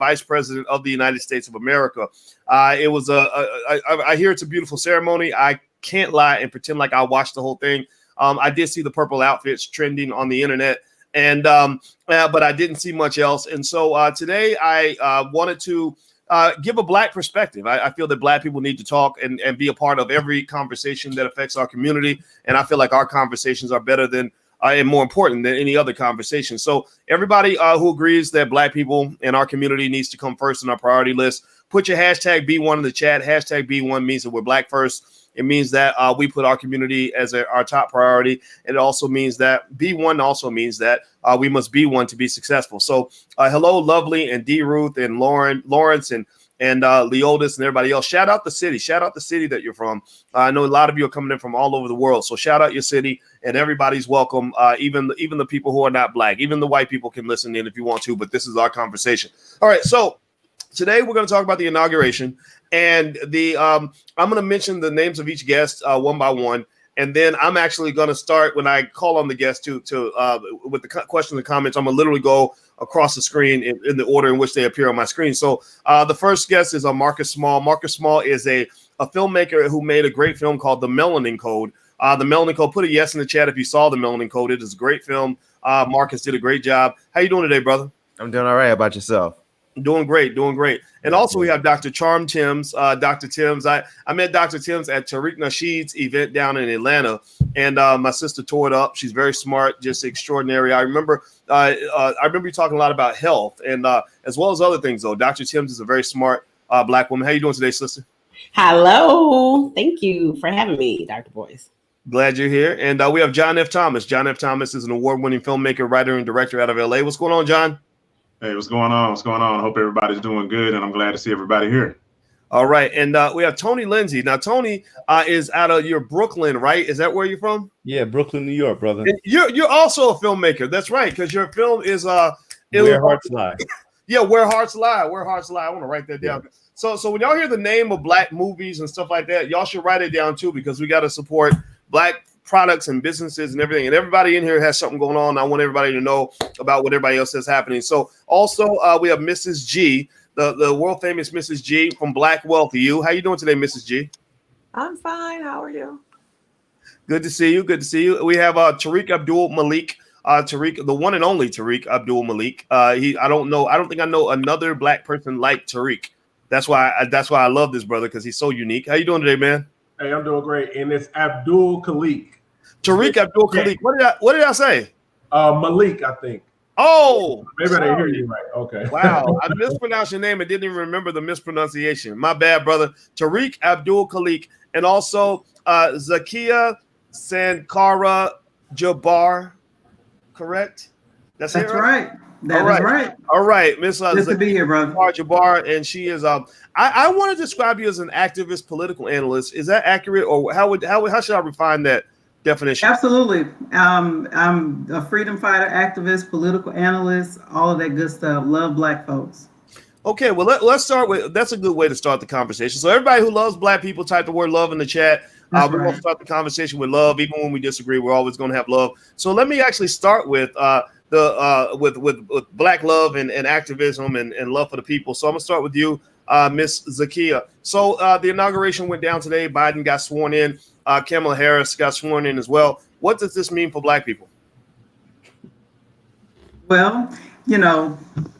Vice President of the United States of America. It was I hear it's a beautiful ceremony. I can't lie and pretend like I watched the whole thing. I did see the purple outfits trending on the internet, and but I didn't see much else. And so today I wanted to give a Black perspective. I feel that Black people need to talk and be a part of every conversation that affects our community. And I feel like our conversations are better than and more important than any other conversation. So everybody who agrees that Black people in our community needs to come first on our priority list, put your hashtag B1 in the chat. Hashtag B1 means that we're Black first. It means that we put our community as our top priority. And it also means that B1 also means that we must be one to be successful. So hello, Lovely and D. Ruth and Lawrence and Leotis and everybody else. Shout out the city. Shout out the city that you're from. I know a lot of you are coming in from all over the world. So shout out your city, and everybody's welcome. Even the people who are not Black, even the white people can listen in if you want to, but this is our conversation. All right. So today we're going to talk about the inauguration, and I'm going to mention the names of each guest one by one. And then I'm actually going to start when I call on the guests with the questions and comments. I'm going to literally go across the screen in the order in which they appear on my screen. So the first guest is Marcus Small. Marcus Small is a filmmaker who made a great film called The Melanin Code. The Melanin Code, put a yes in the chat if you saw The Melanin Code. It is a great film. Marcus did a great job. How you doing today, brother? I'm doing all right. How about yourself? Doing great. And also we have Dr. Charm Timms. Dr. Timms, I met Dr. Timms at Tariq Nasheed's event down in Atlanta, and my sister tore it up. She's very smart, just extraordinary. I remember you talking a lot about health and as well as other things, though. Dr. Timms is a very smart Black woman. How you doing today, sister? Hello. Thank you for having me, Dr. Boyce. Glad you're here. And we have John F. Thomas. John F. Thomas is an award-winning filmmaker, writer, and director out of LA. What's going on, John? Hey, what's going on? I hope everybody's doing good, and I'm glad to see everybody here. All right, and we have Tony Lindsay. Now, Tony is out of your Brooklyn, right? Is that where you're from? Yeah, Brooklyn, New York, brother. And you're also a filmmaker. That's right, because your film is Where Hearts Lie. Yeah, Where Hearts Lie. Where Hearts Lie. I want to write that down. Yeah. So when y'all hear the name of Black movies and stuff like that, y'all should write it down too, because we got to support Black products and businesses and everything, and everybody in here has something going on. I want everybody to know about what everybody else is happening. So also we have Mrs. G, the world famous Mrs. G from Black Wealthy. How you doing today, Mrs. G? I'm fine. How are you? Good to see you. We have Tariq Abdul Malik. Tariq, the one and only Tariq Abdul Malik. I don't think I know another Black person like Tariq. That's why I love this brother, because he's so unique. How you doing today, man? Hey, I'm doing great. And it's Abdul Khalik. Tariq Abdul Khalik. What did I say? Malik, I think. Oh, maybe I didn't hear you right. Okay. Wow, I mispronounced your name and didn't even remember the mispronunciation. My bad, brother. Tariq Abdul Khalik, and also Zakia Sankara Jabbar. Correct? That's right. That is right. All right, Miss. Good to be here, brother. Jabbar, and she is. I want to describe you as an activist, political analyst. Is that accurate, or how should I refine that definition? Absolutely. I'm a freedom fighter, activist, political analyst, all of that good stuff. Love Black folks. Okay, well let's start with. That's a good way to start the conversation. So everybody who loves Black people, type the word love in the chat. We're going to start the conversation with love, even when we disagree. We're always going to have love. So let me actually start with with Black love and activism and love for the people. So I'm gonna start with you, Miss Zakia. So the inauguration went down today. Biden got sworn in. Kamala Harris got sworn in as well. What does this mean for Black people? Well,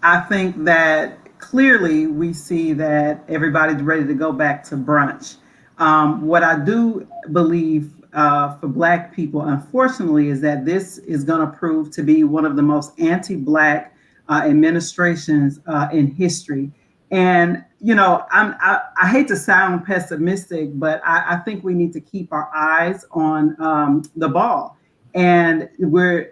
I think that clearly we see that everybody's ready to go back to brunch. What I do believe for Black people, unfortunately, is that this is going to prove to be one of the most anti-Black administrations in history. And, I hate to sound pessimistic, but I think we need to keep our eyes on the ball. And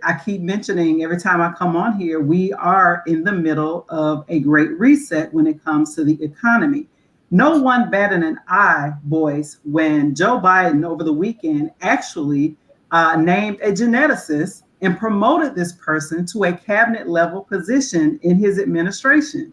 I keep mentioning every time I come on here, we are in the middle of a great reset when it comes to the economy. No one batted an eye, Boyce, when Joe Biden over the weekend actually named a geneticist and promoted this person to a cabinet level position in his administration.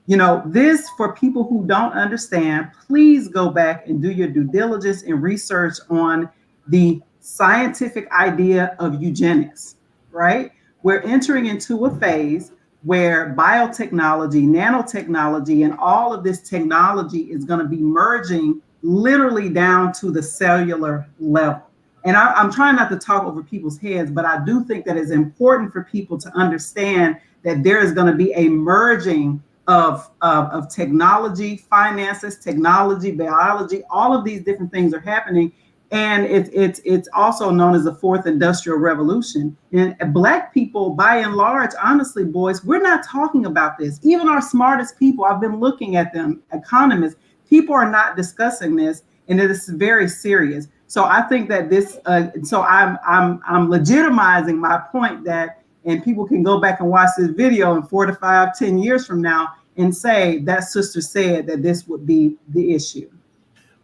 This, for people who don't understand, please go back and do your due diligence and research on the scientific idea of eugenics, right? We're entering into a phase where biotechnology, nanotechnology, and all of this technology is going to be merging literally down to the cellular level. And I'm trying not to talk over people's heads, but I do think that it's important for people to understand that there is going to be a merging of technology, finances, technology, biology, all of these different things are happening. And it's also known as the fourth industrial revolution. And Black people, by and large, honestly, boys, we're not talking about this. Even our smartest people, I've been looking at them, economists, people are not discussing this, and it is very serious. So I think that this, so I'm legitimizing my point that, and people can go back and watch this video in 4 to 5, 10 years from now and say that sister said that this would be the issue.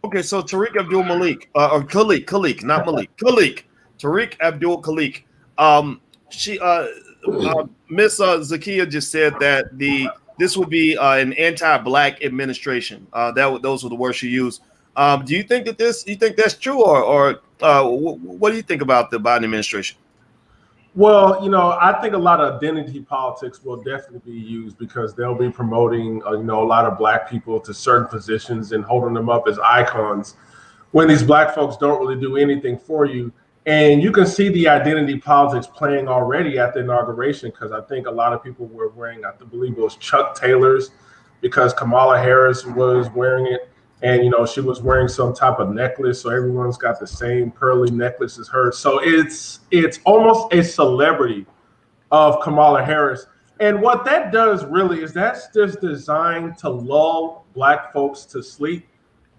Okay, so Tariq Abdul Malik, or Khalik, not Malik, Khalik, Tariq Abdul Khalik. Miss Zakia just said that this would be an anti-Black administration. Those were the words she used. Do you think that you think that's true, or what do you think about the Biden administration? Well, I think a lot of identity politics will definitely be used because they'll be promoting, a lot of Black people to certain positions and holding them up as icons when these Black folks don't really do anything for you. And you can see the identity politics playing already at the inauguration, because I think a lot of people were wearing, I believe it was Chuck Taylor's, because Kamala Harris was wearing it. And, she was wearing some type of necklace. So everyone's got the same pearly necklace as her. So it's almost a celebrity of Kamala Harris. And what that does really is that's just designed to lull Black folks to sleep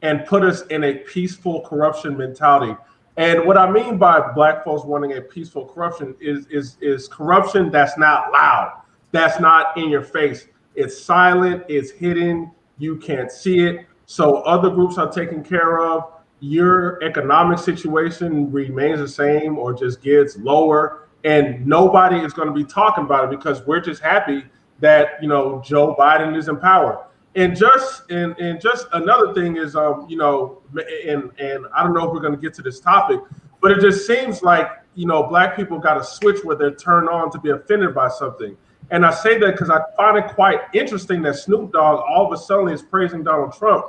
and put us in a peaceful corruption mentality. And what I mean by Black folks wanting a peaceful corruption is corruption that's not loud, that's not in your face. It's silent, it's hidden, you can't see it. So other groups are taken care of. Your economic situation remains the same or just gets lower, and nobody is going to be talking about it because we're just happy that Joe Biden is in power. And just another thing is and I don't know if we're going to get to this topic, but it just seems like Black people got a switch where they're turned on to be offended by something. And I say that because I find it quite interesting that Snoop Dogg all of a sudden is praising Donald Trump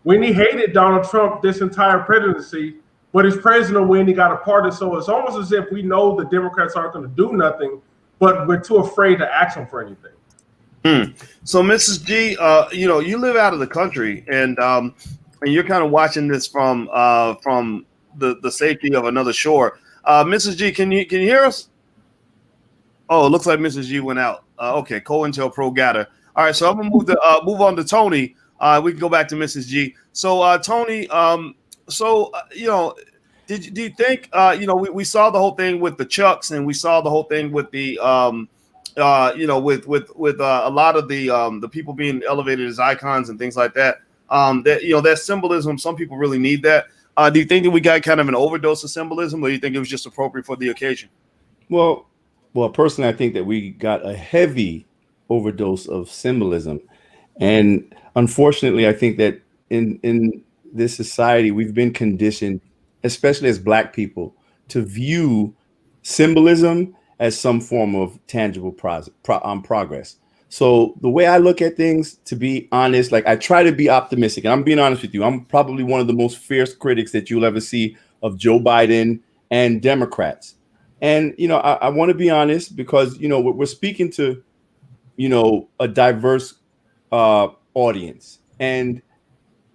when he hated Donald Trump this entire presidency, but he's praising him when he got a pardon. So it's almost as if we know the Democrats aren't going to do nothing, but we're too afraid to ask them for anything. So Mrs. G, you live out of the country, and you're kind of watching this from the safety of another shore. Mrs. G, can you hear us? Oh, it looks like Mrs. G went out. Okay, COINTELPRO got her. All right, so I'm gonna move on to Tony. We can go back to Mrs. G. So Tony, do you think we saw the whole thing with the Chucks, and we saw the whole thing with the with a lot of the people being elevated as icons and things like that. That symbolism, some people really need that. Do you think that we got kind of an overdose of symbolism, or do you think it was just appropriate for the occasion? Well, personally, I think that we got a heavy overdose of symbolism. And unfortunately, I think that in this society, we've been conditioned, especially as Black people, to view symbolism as some form of tangible progress. So the way I look at things, to be honest, like I try to be optimistic, and I'm being honest with you, I'm probably one of the most fierce critics that you'll ever see of Joe Biden and Democrats. And, I want to be honest because, we're speaking to, a diverse audience. And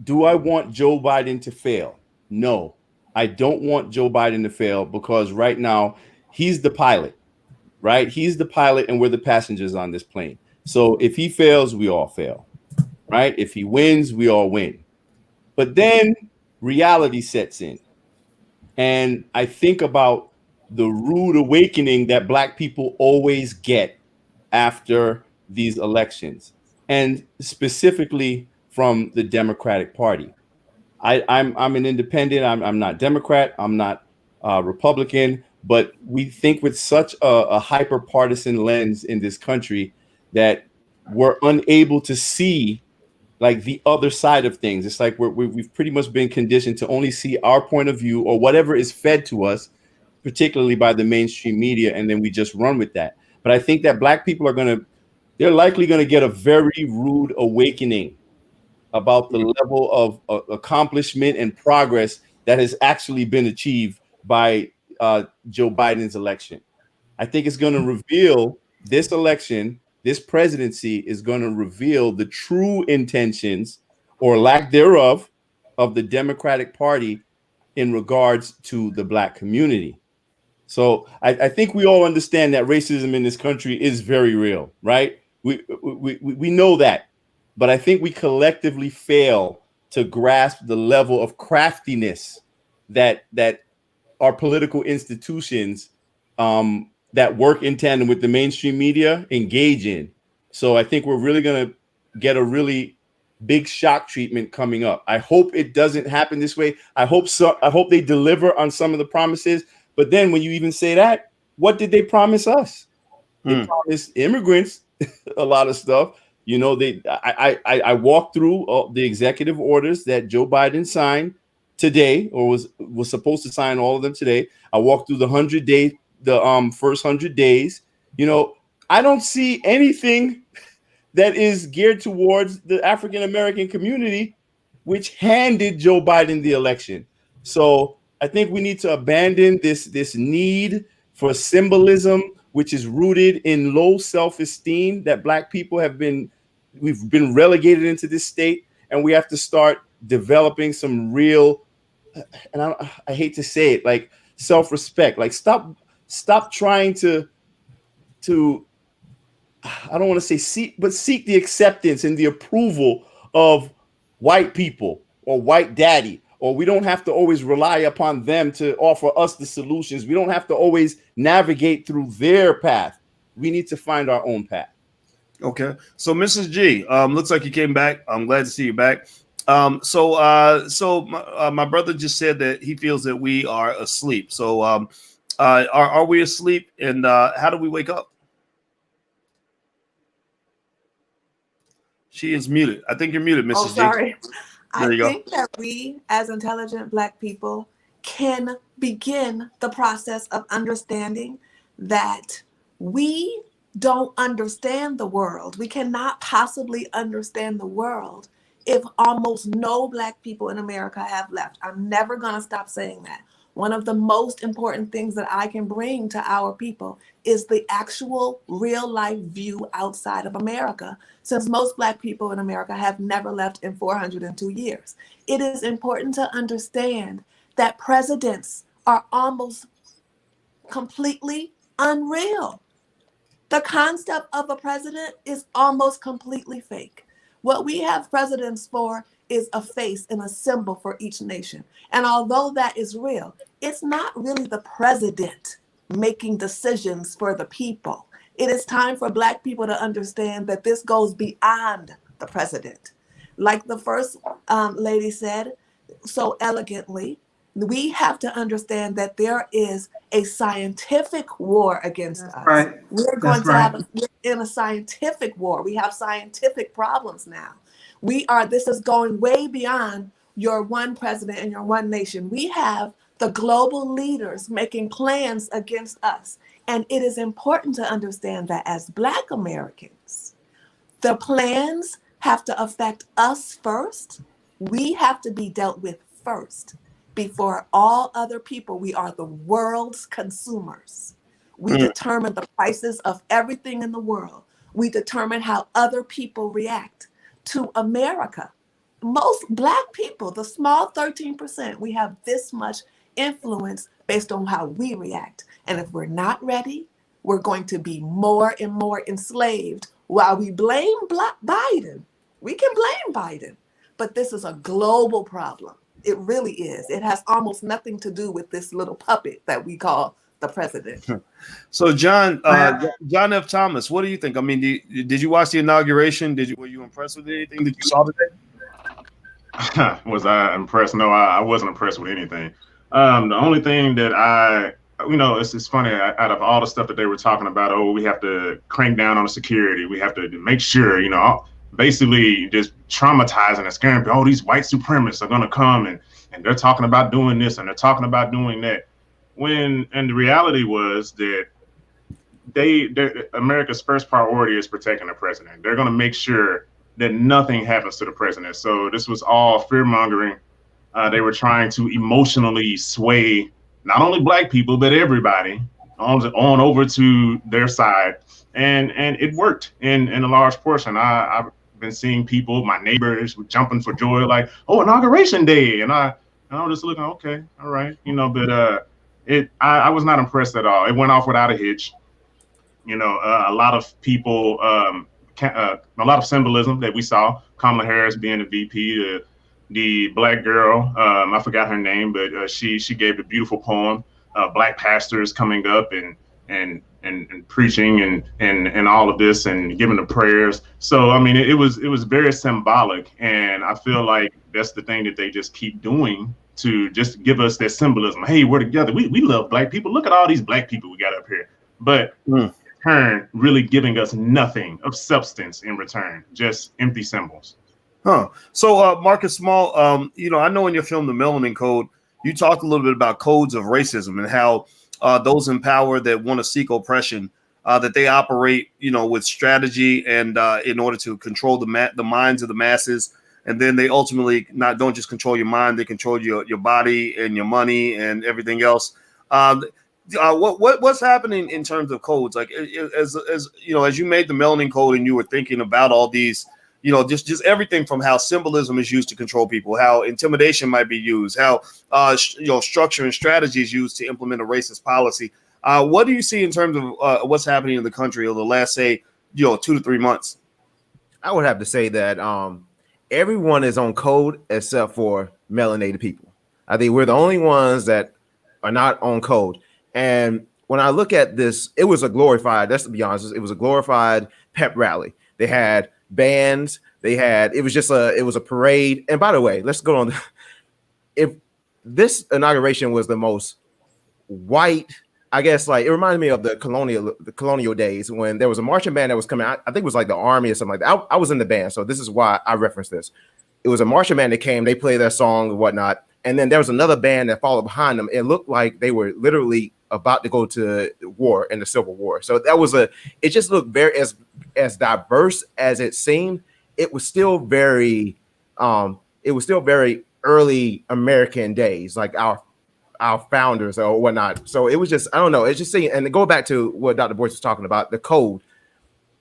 do I want Joe Biden to fail? No, I don't want Joe Biden to fail because right now he's the pilot, right? He's the pilot and we're the passengers on this plane. So if he fails, we all fail, right? If he wins, we all win. But then reality sets in. And I think about the rude awakening that Black people always get after these elections, and specifically from the Democratic Party. I'm an independent. I'm not Democrat. I'm not Republican. But we think with such a hyper partisan lens in this country that we're unable to see like the other side of things. It's like we've pretty much been conditioned to only see our point of view or whatever is fed to us, particularly by the mainstream media, and then we just run with that. But I think that Black people are going to they're likely going to get a very rude awakening about the level of accomplishment and progress that has actually been achieved by Joe Biden's election. I think it's going to reveal this election, this presidency is going to reveal the true intentions or lack thereof of the Democratic Party in regards to the Black community. So I think we all understand that racism in this country is very real, right? We know that, but I think we collectively fail to grasp the level of craftiness that our political institutions that work in tandem with the mainstream media engage in. So I think we're really going to get a really big shock treatment coming up. I hope it doesn't happen this way. I hope so. I hope they deliver on some of the promises. But then when you even say that, what did they promise us? They promised immigrants a lot of stuff. You know, I walked through the executive orders that Joe Biden signed today, or was supposed to sign all of them today. I walked through the first 100 days. You know, I don't see anything that is geared towards the African American community, which handed Joe Biden the election. So I think we need to abandon this need for symbolism, which is rooted in low self-esteem that Black people we've been relegated into this state, and we have to start developing some real, and I hate to say it, like self-respect. Like stop trying to I don't want to say seek the acceptance and the approval of white people or white daddy, or we don't have to always rely upon them to offer us the solutions. We don't have to always navigate through their path. We need to find our own path. Okay. So Mrs. G, looks like you came back. I'm glad to see you back. So my brother just said that he feels that we are asleep. So are we asleep, and how do we wake up? She is muted. I think you're muted, Mrs. Oh, sorry. There you go. I think that we, as intelligent Black people, can begin the process of understanding that we don't understand the world. We cannot possibly understand the world if almost no Black people in America have left. I'm never going to stop saying that. One of the most important things that I can bring to our people is the actual real life view outside of America, since most Black people in America have never left in 402 years. It is important to understand that presidents are almost completely unreal. The concept of a president is almost completely fake. What we have presidents for is a face and a symbol for each nation. And although that is real, it's not really the president making decisions for the people. It is time for Black people to understand that this goes beyond the president. Like the first lady said so elegantly, we have to understand that there is a scientific war against us. Right. We're in a scientific war. We have scientific problems now. This is going way beyond your one president and your one nation. We have the global leaders making plans against us. And it is important to understand that as Black Americans, the plans have to affect us first. We have to be dealt with first. Before all other people, we are the world's consumers. We determine the prices of everything in the world. We determine how other people react to America. Most Black people, the small 13%, we have this much influence based on how we react. And if we're not ready, we're going to be more and more enslaved while we blame Biden. We can blame Biden, but this is a global problem. It really is. It has almost nothing to do with this little puppet that we call the president. So John F. Thomas, what do you think? I mean, did you watch the inauguration? Were you impressed with anything that you saw today? Was I impressed? No, I wasn't impressed with anything. The only thing that it's funny, out of all the stuff that they were talking about, we have to crank down on the security. We have to make sure, basically just traumatizing and scaring people. These white supremacists are going to come and they're talking about doing this and they're talking about doing that. And the reality was that America's first priority is protecting the president. They're going to make sure that nothing happens to the president. So this was all fear mongering. They were trying to emotionally sway not only black people but everybody on over to their side, and it worked in a large portion. I've been seeing people, my neighbors, jumping for joy, like, oh, Inauguration Day, and I was just looking, okay, all right, but I was not impressed at all. It went off without a hitch. A lot of people, a lot of symbolism that we saw. Kamala Harris being the VP, the black girl, I forgot her name, but she gave a beautiful poem. Black pastors coming up and preaching and all of this and giving the prayers. So I mean, it was very symbolic, and I feel like that's the thing that they just keep doing to just give us that symbolism. Hey, we're together. We love black people. Look at all these black people we got up here. But in turn, really giving us nothing of substance in return, just empty symbols. Huh. So Marcus Small, I know in your film, The Melanin Code, you talked a little bit about codes of racism and how those in power that want to seek oppression, that they operate, with strategy and in order to control the minds of the masses. And then they ultimately don't just control your mind, they control your body and your money and everything else. What's happening in terms of codes? Like as you made the Melanin Code and you were thinking about all these, just everything from how symbolism is used to control people, how intimidation might be used, how structure and strategy is used to implement a racist policy. What do you see in terms of what's happening in the country over the last, say, 2 to 3 months? I would have to say that everyone is on code except for melanated people. I think we're the only ones that are not on code. And when I look at this, it was a glorified, let's be honest, it was a glorified pep rally. They had bands, it was a parade. And by the way, let's go on. If this inauguration was the most white, I guess, like, it reminded me of the colonial days when there was a marching band that was coming out. I think it was like the army or something like that. I was in the band, so this is why I referenced this. It was a marching band that came, they played their song and whatnot. And then there was another band that followed behind them. It looked like they were literally about to go to war in the Civil War. So it just looked very, as diverse as it seemed. It was still very early American days, like our founders or whatnot. So it was just, I don't know. It's just saying, and to go back to what Dr. Boyce was talking about, the code,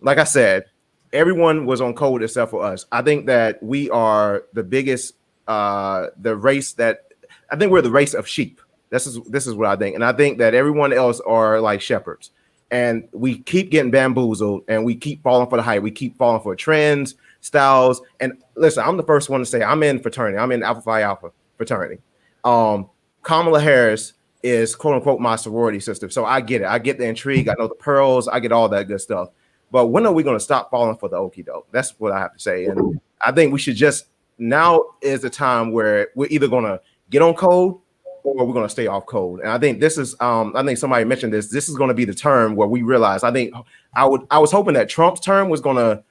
like I said, everyone was on code except for us. I think that we are the biggest, the race that, I think we're the race of sheep. This is what I think. And I think that everyone else are like shepherds, and we keep getting bamboozled and we keep falling for the hype. We keep falling for trends, styles. And listen, I'm the first one to say I'm in fraternity. I'm in Alpha Phi Alpha fraternity. Kamala Harris is quote unquote my sorority sister. So I get it. I get the intrigue. I know the pearls. I get all that good stuff. But when are we going to stop falling for the okie doke? That's what I have to say. And I think we should now is the time where we're either going to get on code or we're going to stay off code. And I think this is, I think somebody mentioned this. This is going to be the term where we realize, I think I was hoping that Trump's term was going to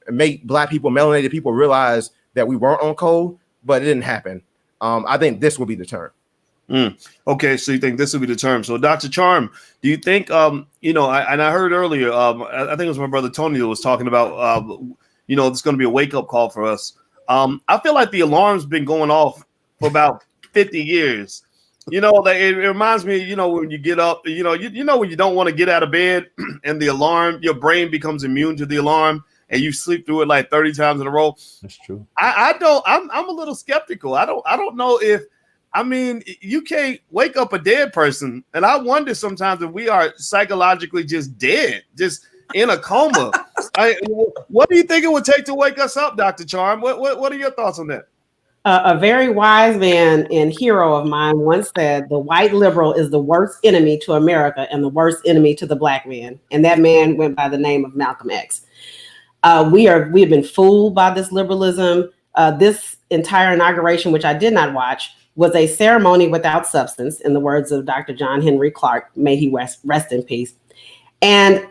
make black people, melanated people realize that we weren't on code, but it didn't happen. I think this will be the term. Okay, so you think this will be the term. So Dr. Charm, do you think, I heard earlier, I think it was my brother Tony that was talking about, it's going to be a wake-up call for us. I feel like the alarm's been going off for about 50 years. Like it reminds me, when you get up, when you don't want to get out of bed and the alarm, your brain becomes immune to the alarm and you sleep through it like 30 times in a row. That's true. I'm a little skeptical. I don't know if, you can't wake up a dead person. And I wonder sometimes if we are psychologically just dead, just in a coma. What do you think it would take to wake us up, Dr. Charm? What are your thoughts on that? A very wise man and hero of mine once said, the white liberal is the worst enemy to America and the worst enemy to the black man. And that man went by the name of Malcolm X. We have been fooled by this liberalism. This entire inauguration, which I did not watch, was a ceremony without substance, in the words of Dr. John Henry Clark, may he rest in peace. And,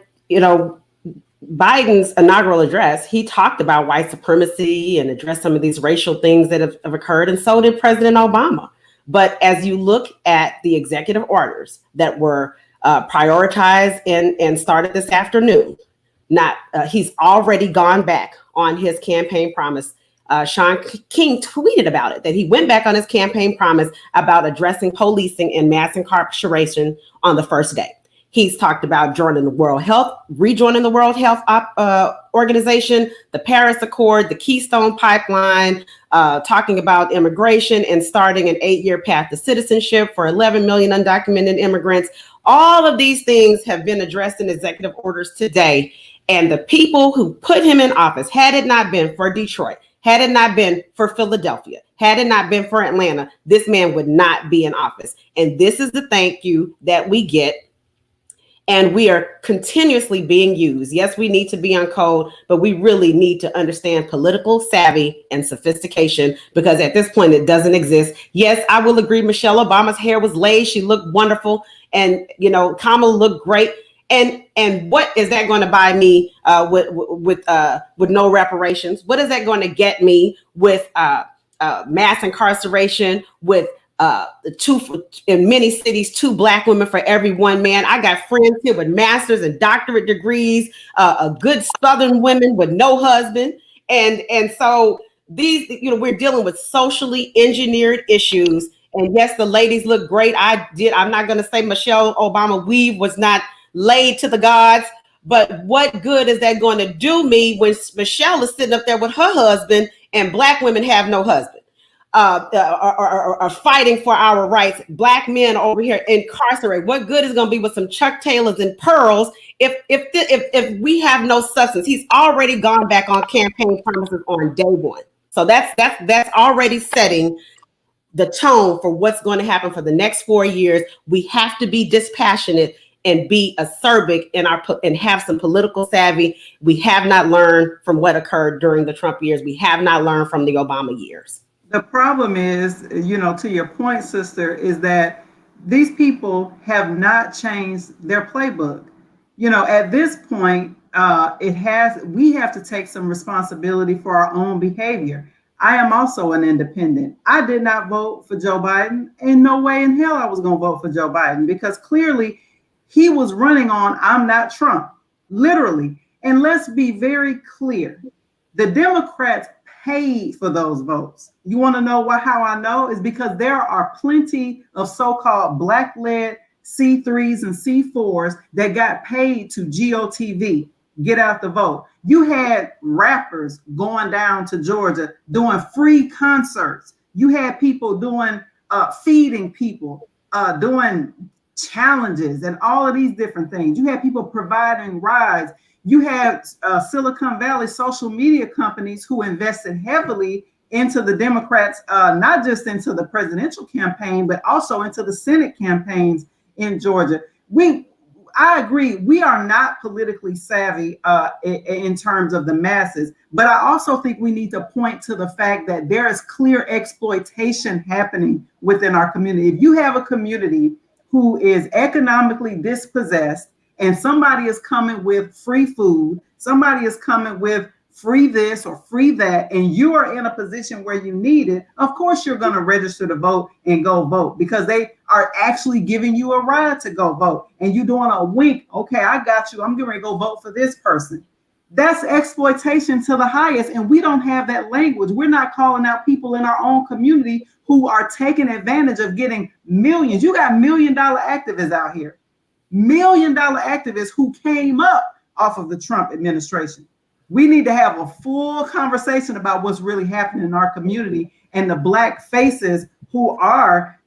Biden's inaugural address, he talked about white supremacy and addressed some of these racial things that have occurred, and so did President Obama. But as you look at the executive orders that were prioritized and started this afternoon. He's already gone back on his campaign promise. Sean King tweeted about it, that he went back on his campaign promise about addressing policing and mass incarceration on the first day. He's talked about rejoining the World Health Organization, the Paris Accord, the Keystone Pipeline, talking about immigration and starting an 8-year path to citizenship for 11 million undocumented immigrants. All of these things have been addressed in executive orders today. And the people who put him in office, had it not been for Detroit, had it not been for Philadelphia, had it not been for Atlanta, this man would not be in office. And this is the thank you that we get. And we are continuously being used. Yes, we need to be on code, but we really need to understand political savvy and sophistication, because at this point it doesn't exist. Yes, I will agree. Michelle Obama's hair was laid. She looked wonderful. And, Kamala looked great. And what is that going to buy me with no reparations? What is that going to get me with mass incarceration, with in many cities, 2 Black women for every 1 man? I got friends here with master's and doctorate degrees, a good Southern women with no husband. And so these, we're dealing with socially engineered issues. And yes, the ladies look great. I'm not going to say Michelle Obama weave was not laid to the gods, but what good is that going to do me when Michelle is sitting up there with her husband and Black women have no husband? Are fighting for our rights. Black men over here incarcerated. What good is going to be with some Chuck Taylors and pearls if we have no substance? He's already gone back on campaign promises on day one. So that's already setting the tone for what's going to happen for the next 4 years. We have to be dispassionate and be acerbic and have some political savvy. We have not learned from what occurred during the Trump years. We have not learned from the Obama years. The problem is, to your point, sister, is that these people have not changed their playbook. At this point, we have to take some responsibility for our own behavior. I am also an independent. I did not vote for Joe Biden. In no way in hell I was going to vote for Joe Biden, because clearly he was running on "I'm not Trump," literally. And let's be very clear. The Democrats paid for those votes. You want to know how I know? Is because there are plenty of so-called Black-led C3s and C4s that got paid to GOTV, get out the vote. You had rappers going down to Georgia doing free concerts. You had people doing feeding people, doing challenges and all of these different things. You had people providing rides. You had Silicon Valley social media companies who invested heavily into the Democrats, not just into the presidential campaign, but also into the Senate campaigns in Georgia. I agree, we are not politically savvy in terms of the masses, but I also think we need to point to the fact that there is clear exploitation happening within our community. If you have a community who is economically dispossessed, and somebody is coming with free food, somebody is coming with free this or free that, and you are in a position where you need it, of course you're going to register to vote and go vote, because they are actually giving you a ride to go vote. And you're doing a wink. Okay, I got you. I'm going to go vote for this person. That's exploitation to the highest. And we don't have that language. We're not calling out people in our own community who are taking advantage of getting millions. You got $1 million activists out here. $1 million activists who came up off of the Trump administration. We need to have a full conversation about what's really happening in our community and the Black faces who are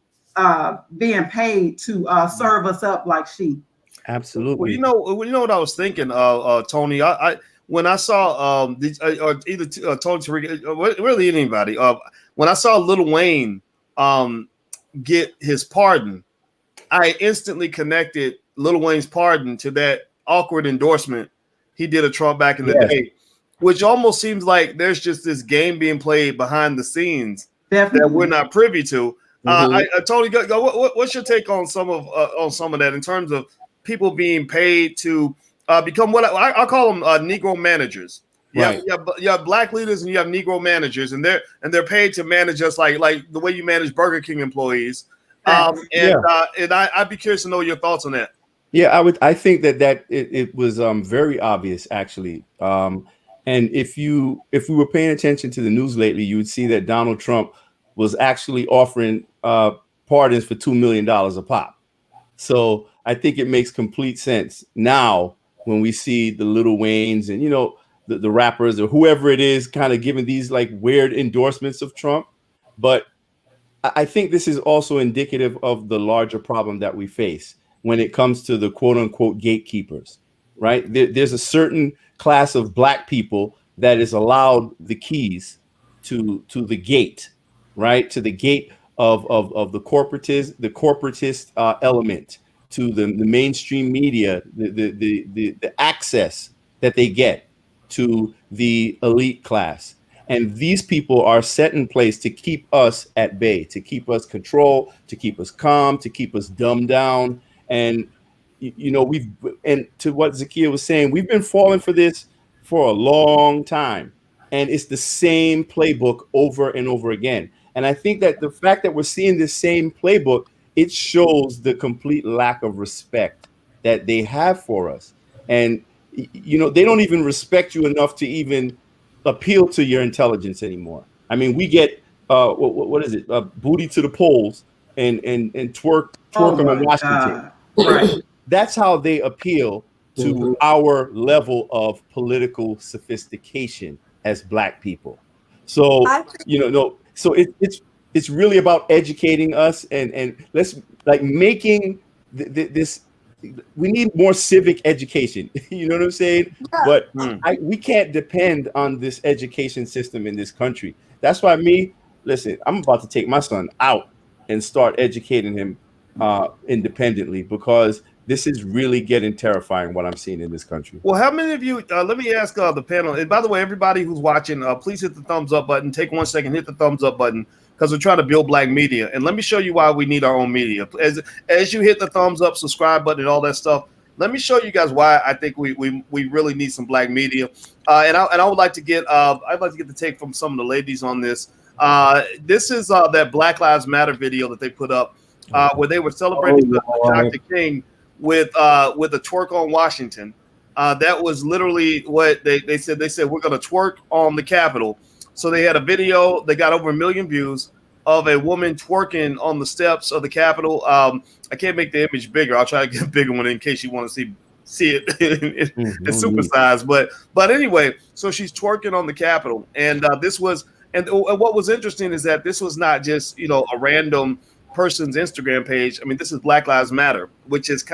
being paid to serve us up like sheep. Absolutely. Well, you know what I was thinking, Tony. When I saw either Tony Tariq, really anybody, when I saw Lil Wayne get his pardon, I instantly connected Lil Wayne's pardon to that awkward endorsement he did of Trump back in the day, which almost seems like there's just this game being played behind the scenes that we're not privy to. Tony, what's your take on some of that in terms of people being paid to become what I call them Negro managers? Right. You have Black leaders and you have Negro managers, and they're paid to manage us like the way you manage Burger King employees. And I'd be curious to know your thoughts on that. Yeah, I think that it was very obvious actually. And if we were paying attention to the news lately, you would see that Donald Trump was actually offering pardons for $2 million a pop. So I think it makes complete sense now when we see the Lil Waynes and the rappers or whoever it is kind of giving these like weird endorsements of Trump. But I think this is also indicative of the larger problem that we face when it comes to the quote unquote gatekeepers, right? There's a certain class of Black people that is allowed the keys to the gate, right? To the gate of the corporatist element, to the mainstream media, the access that they get to the elite class. And these people are set in place to keep us at bay, to keep us controlled, to keep us calm, to keep us dumbed down. And, and to what Zakia was saying, we've been falling for this for a long time. And it's the same playbook over and over again. And I think that the fact that we're seeing this same playbook, it shows the complete lack of respect that they have for us. And, they don't even respect you enough to even appeal to your intelligence anymore. I mean, we get what is it? Booty to the polls and twerk on Washington. Right. That's how they appeal to our level of political sophistication as Black people. So so it's really about educating us and let's like making this. We need more civic education. You know what I'm saying? Yeah. But we can't depend on this education system in this country. That's why listen, I'm about to take my son out and start educating him independently, because this is really getting terrifying what I'm seeing in this country. Well, how many of you, let me ask the panel, and by the way, everybody who's watching, please hit the thumbs up button. Take 1 second, hit the thumbs up button, because we're trying to build Black media. And let me show you why we need our own media. As you hit the thumbs up, subscribe button, and all that stuff, let me show you guys why I think we really need some Black media. And I would like to get I'd like to get the take from some of the ladies on this. This is that Black Lives Matter video that they put up where they were celebrating Dr. King with a twerk on Washington. That was literally what they said. They said, we're going to twerk on the Capitol. So they had a video. They got over 1 million views of a woman twerking on the steps of the Capitol. I can't make the image bigger. I'll try to get a bigger one in case you want to see it in supersized. But anyway, so she's twerking on the Capitol. And this was, and what was interesting is that this was not just, a random person's Instagram page. I mean, this is Black Lives Matter, which is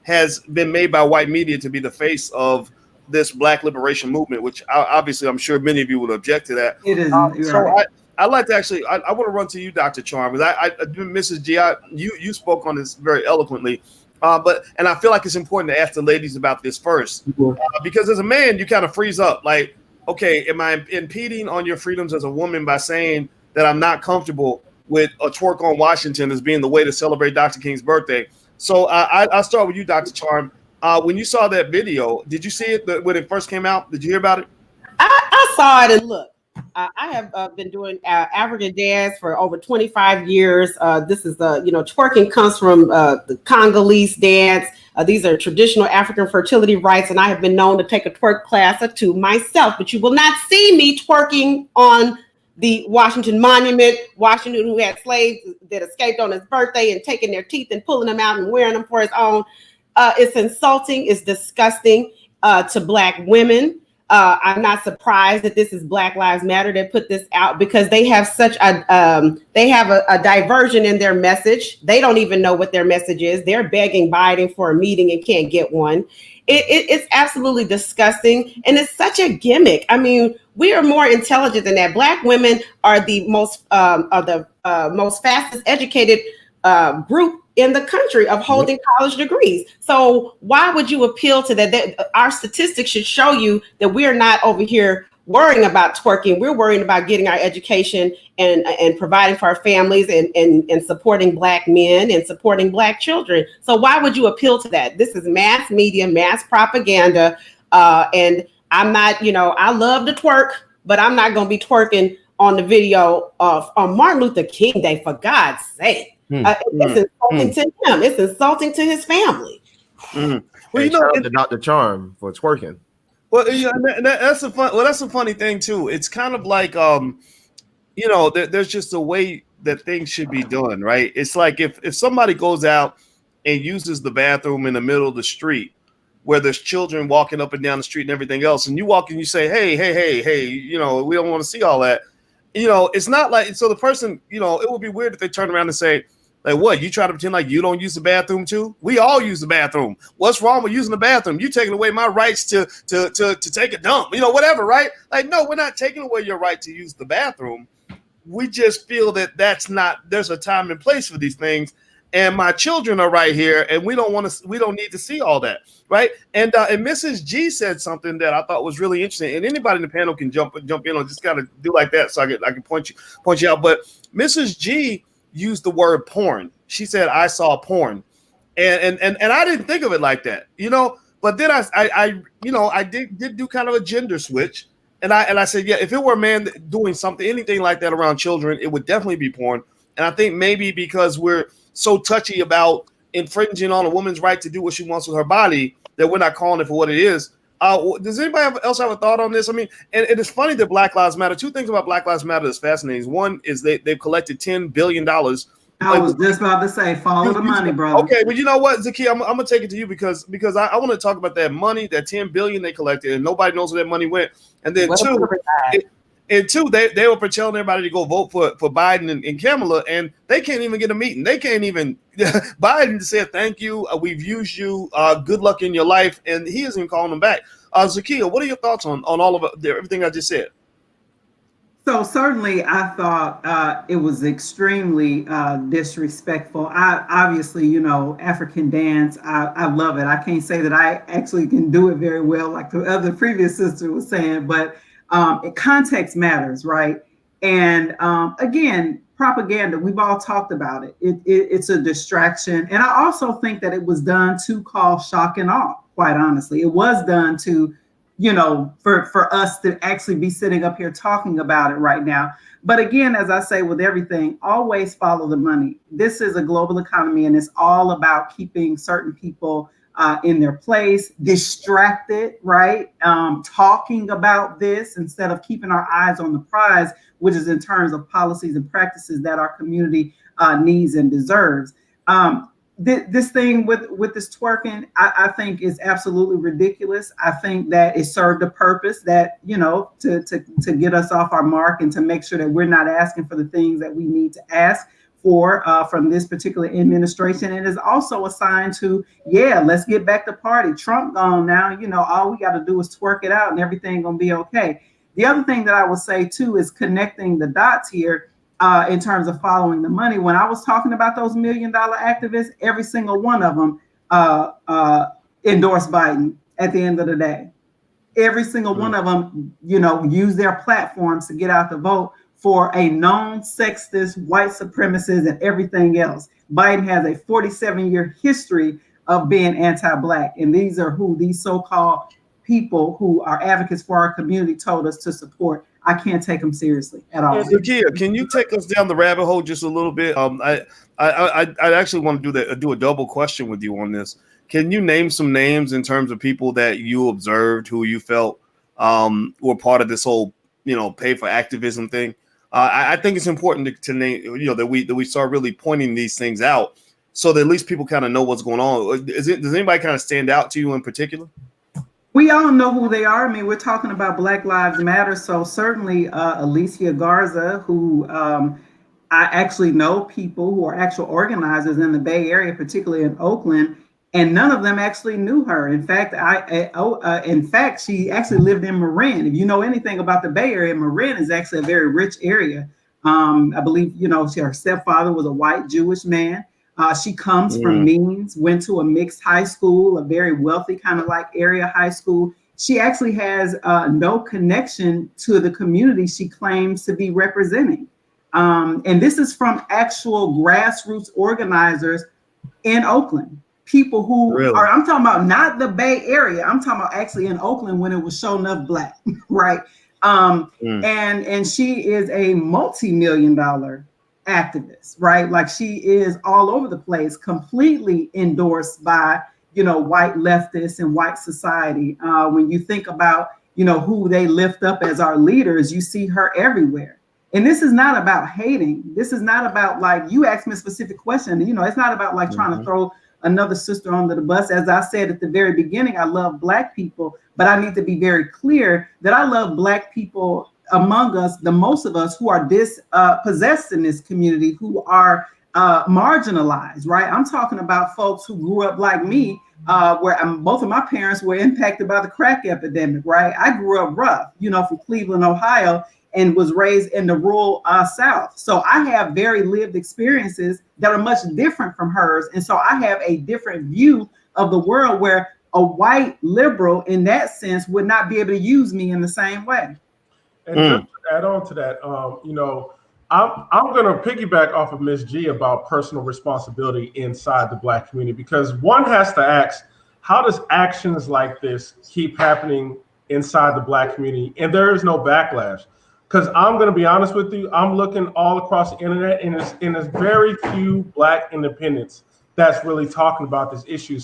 has been made by white media to be the face of this Black liberation movement, which obviously I'm sure many of you would object to that. It is. So I'd like to actually, I want to run to you, Dr. Charm, because Mrs. G, you spoke on this very eloquently, and I feel like it's important to ask the ladies about this first, because as a man, you kind of freeze up. Like, okay, am I impeding on your freedoms as a woman by saying that I'm not comfortable with a twerk on Washington as being the way to celebrate Dr. King's birthday? So I'll start with you, Dr. Charm. When you saw that video, did you see it when it first came out? Did you hear about it? I saw it, and look, I have been doing African dance for over 25 years. This is twerking comes from the Congolese dance. These are traditional African fertility rites, and I have been known to take a twerk class or two myself, but you will not see me twerking on the Washington Monument. Washington, who had slaves that escaped on his birthday and taking their teeth and pulling them out and wearing them for his own. It's insulting. It's disgusting to Black women. I'm not surprised that this is Black Lives Matter that put this out, because they have such a diversion in their message. They don't even know what their message is. They're begging Biden for a meeting and can't get one. It's absolutely disgusting, and it's such a gimmick. I mean, we are more intelligent than that. Black women are the most fastest educated group in the country of holding college degrees. So why would you appeal to that? Our statistics should show you that we're not over here worrying about twerking. We're worrying about getting our education and providing for our families and supporting Black men and supporting Black children. So why would you appeal to that? This is mass media, mass propaganda. And I'm not, I love to twerk, but I'm not going to be twerking on the video on Martin Luther King Day, for God's sake. It's insulting to him. It's insulting to his family. Well, Hey, you know, shout out to Dr. Charm for twerking. well, yeah, that's a fun. Well, that's a funny thing too. It's kind of like, you know, there's just a way that things should be done, right? It's like if somebody goes out and uses the bathroom in the middle of the street, where there's children walking up and down the street and everything else, and you walk and you say, hey, you know, we don't want to see all that. You know, it's not like, so the person, you know, it would be weird if they turn around and say, like, what, you try to pretend like you don't use the bathroom too? We all use the bathroom. What's wrong with using the bathroom? You taking away my rights to take a dump, you know, whatever, right? Like, no, we're not taking away your right to use the bathroom. We just feel that there's a time and place for these things. And my children are right here, and we don't need to see all that, right? And Mrs. G said something that I thought was really interesting. And anybody in the panel can jump in on, just gotta do like that so I can point you out. But Mrs. G used the word porn. She said, I saw porn. And I didn't think of it like that, you know, but then I did do kind of a gender switch. And I said, yeah, if it were a man doing something, anything like that around children, it would definitely be porn. And I think maybe because we're so touchy about infringing on a woman's right to do what she wants with her body that we're not calling it for what it is. Does anybody else have a thought on this? I mean, and it is funny that Black Lives Matter. Two things about Black Lives Matter that's fascinating. One is they've collected $10 billion. I was just about to say, follow the money, brother. Okay, well, you know what, Zakiya, I'm gonna take it to you because I want to talk about that money, that $10 billion they collected, and nobody knows where that money went. And then two, they were telling everybody to go vote for Biden and Kamala, and they can't even get a meeting. They can't even. Biden said thank you, we've used you, good luck in your life, and he isn't even calling them back. Zakiya, what are your thoughts on all of everything I just said? So certainly, I thought it was extremely disrespectful. Obviously, you know, African dance, I love it. I can't say that I actually can do it very well, like the other previous sister was saying, but context matters, right? And again, propaganda, we've all talked about it. It's a distraction. And I also think that it was done to cause shock and awe, quite honestly. It was done to, you know, for us to actually be sitting up here talking about it right now. But again, as I say with everything, always follow the money. This is a global economy, and it's all about keeping certain people in their place, distracted, right? Talking about this instead of keeping our eyes on the prize, which is in terms of policies and practices that our community needs and deserves. This thing with this twerking, I think is absolutely ridiculous. I think that it served a purpose that, you know, to get us off our mark and to make sure that we're not asking for the things that we need to ask for from this particular administration. And is also a sign to, yeah, let's get back to party. Trump gone now, you know, all we got to do is twerk it out and everything gonna be okay. The other thing that I would say too is connecting the dots here. In terms of following the money, when I was talking about those $1 million activists, every single one of them endorsed Biden at the end of the day. Every single one of them, you know, use their platforms to get out the vote for a known sexist, white supremacist, and everything else. Biden has a 47-year history of being anti-Black, and these are who these so-called people who are advocates for our community told us to support. I can't take them seriously at all. Zakiya, can you take us down the rabbit hole just a little bit? I actually want to do a double question with you on this. Can you name some names in terms of people that you observed who you felt were part of this whole, you know, pay for activism thing? I think it's important to name, you know, that we start really pointing these things out so that at least people kind of know what's going on. Does anybody kind of stand out to you in particular? We all know who they are. I mean, we're talking about Black Lives Matter. So certainly Alicia Garza, who I actually know people who are actual organizers in the Bay Area, particularly in Oakland, and none of them actually knew her. In fact, she actually lived in Marin. If you know anything about the Bay Area, Marin is actually a very rich area. I believe, you know, her stepfather was a white Jewish man. She comes from means, went to a mixed high school, a very wealthy kind of like area high school. She actually has no connection to the community she claims to be representing. And this is from actual grassroots organizers in Oakland. People who are, I'm talking about not the Bay Area. I'm talking about actually in Oakland when it was show enough Black, right? And she is a multi-million-dollar activist, right? Like she is all over the place, completely endorsed by, white leftists and white society. When you think about, who they lift up as our leaders, you see her everywhere. And this is not about hating. This is not about, like, you asked me a specific question. It's not about like trying to throw another sister under the bus. As I said at the very beginning, I love Black people, but I need to be very clear that I love Black people among us, the most of us who are dispossessed in this community, who are marginalized, right? I'm talking about folks who grew up like me, where both of my parents were impacted by the crack epidemic, right? I grew up rough, from Cleveland, Ohio, and was raised in the rural South. So I have very lived experiences that are much different from hers. And so I have a different view of the world, where a white liberal in that sense would not be able to use me in the same way. And just to add on to that, I'm going to piggyback off of Ms. G about personal responsibility inside the Black community, because one has to ask, how does actions like this keep happening inside the Black community and there is no backlash? Because I'm going to be honest with you, I'm looking all across the internet, and there's very few Black independents that's really talking about this issue,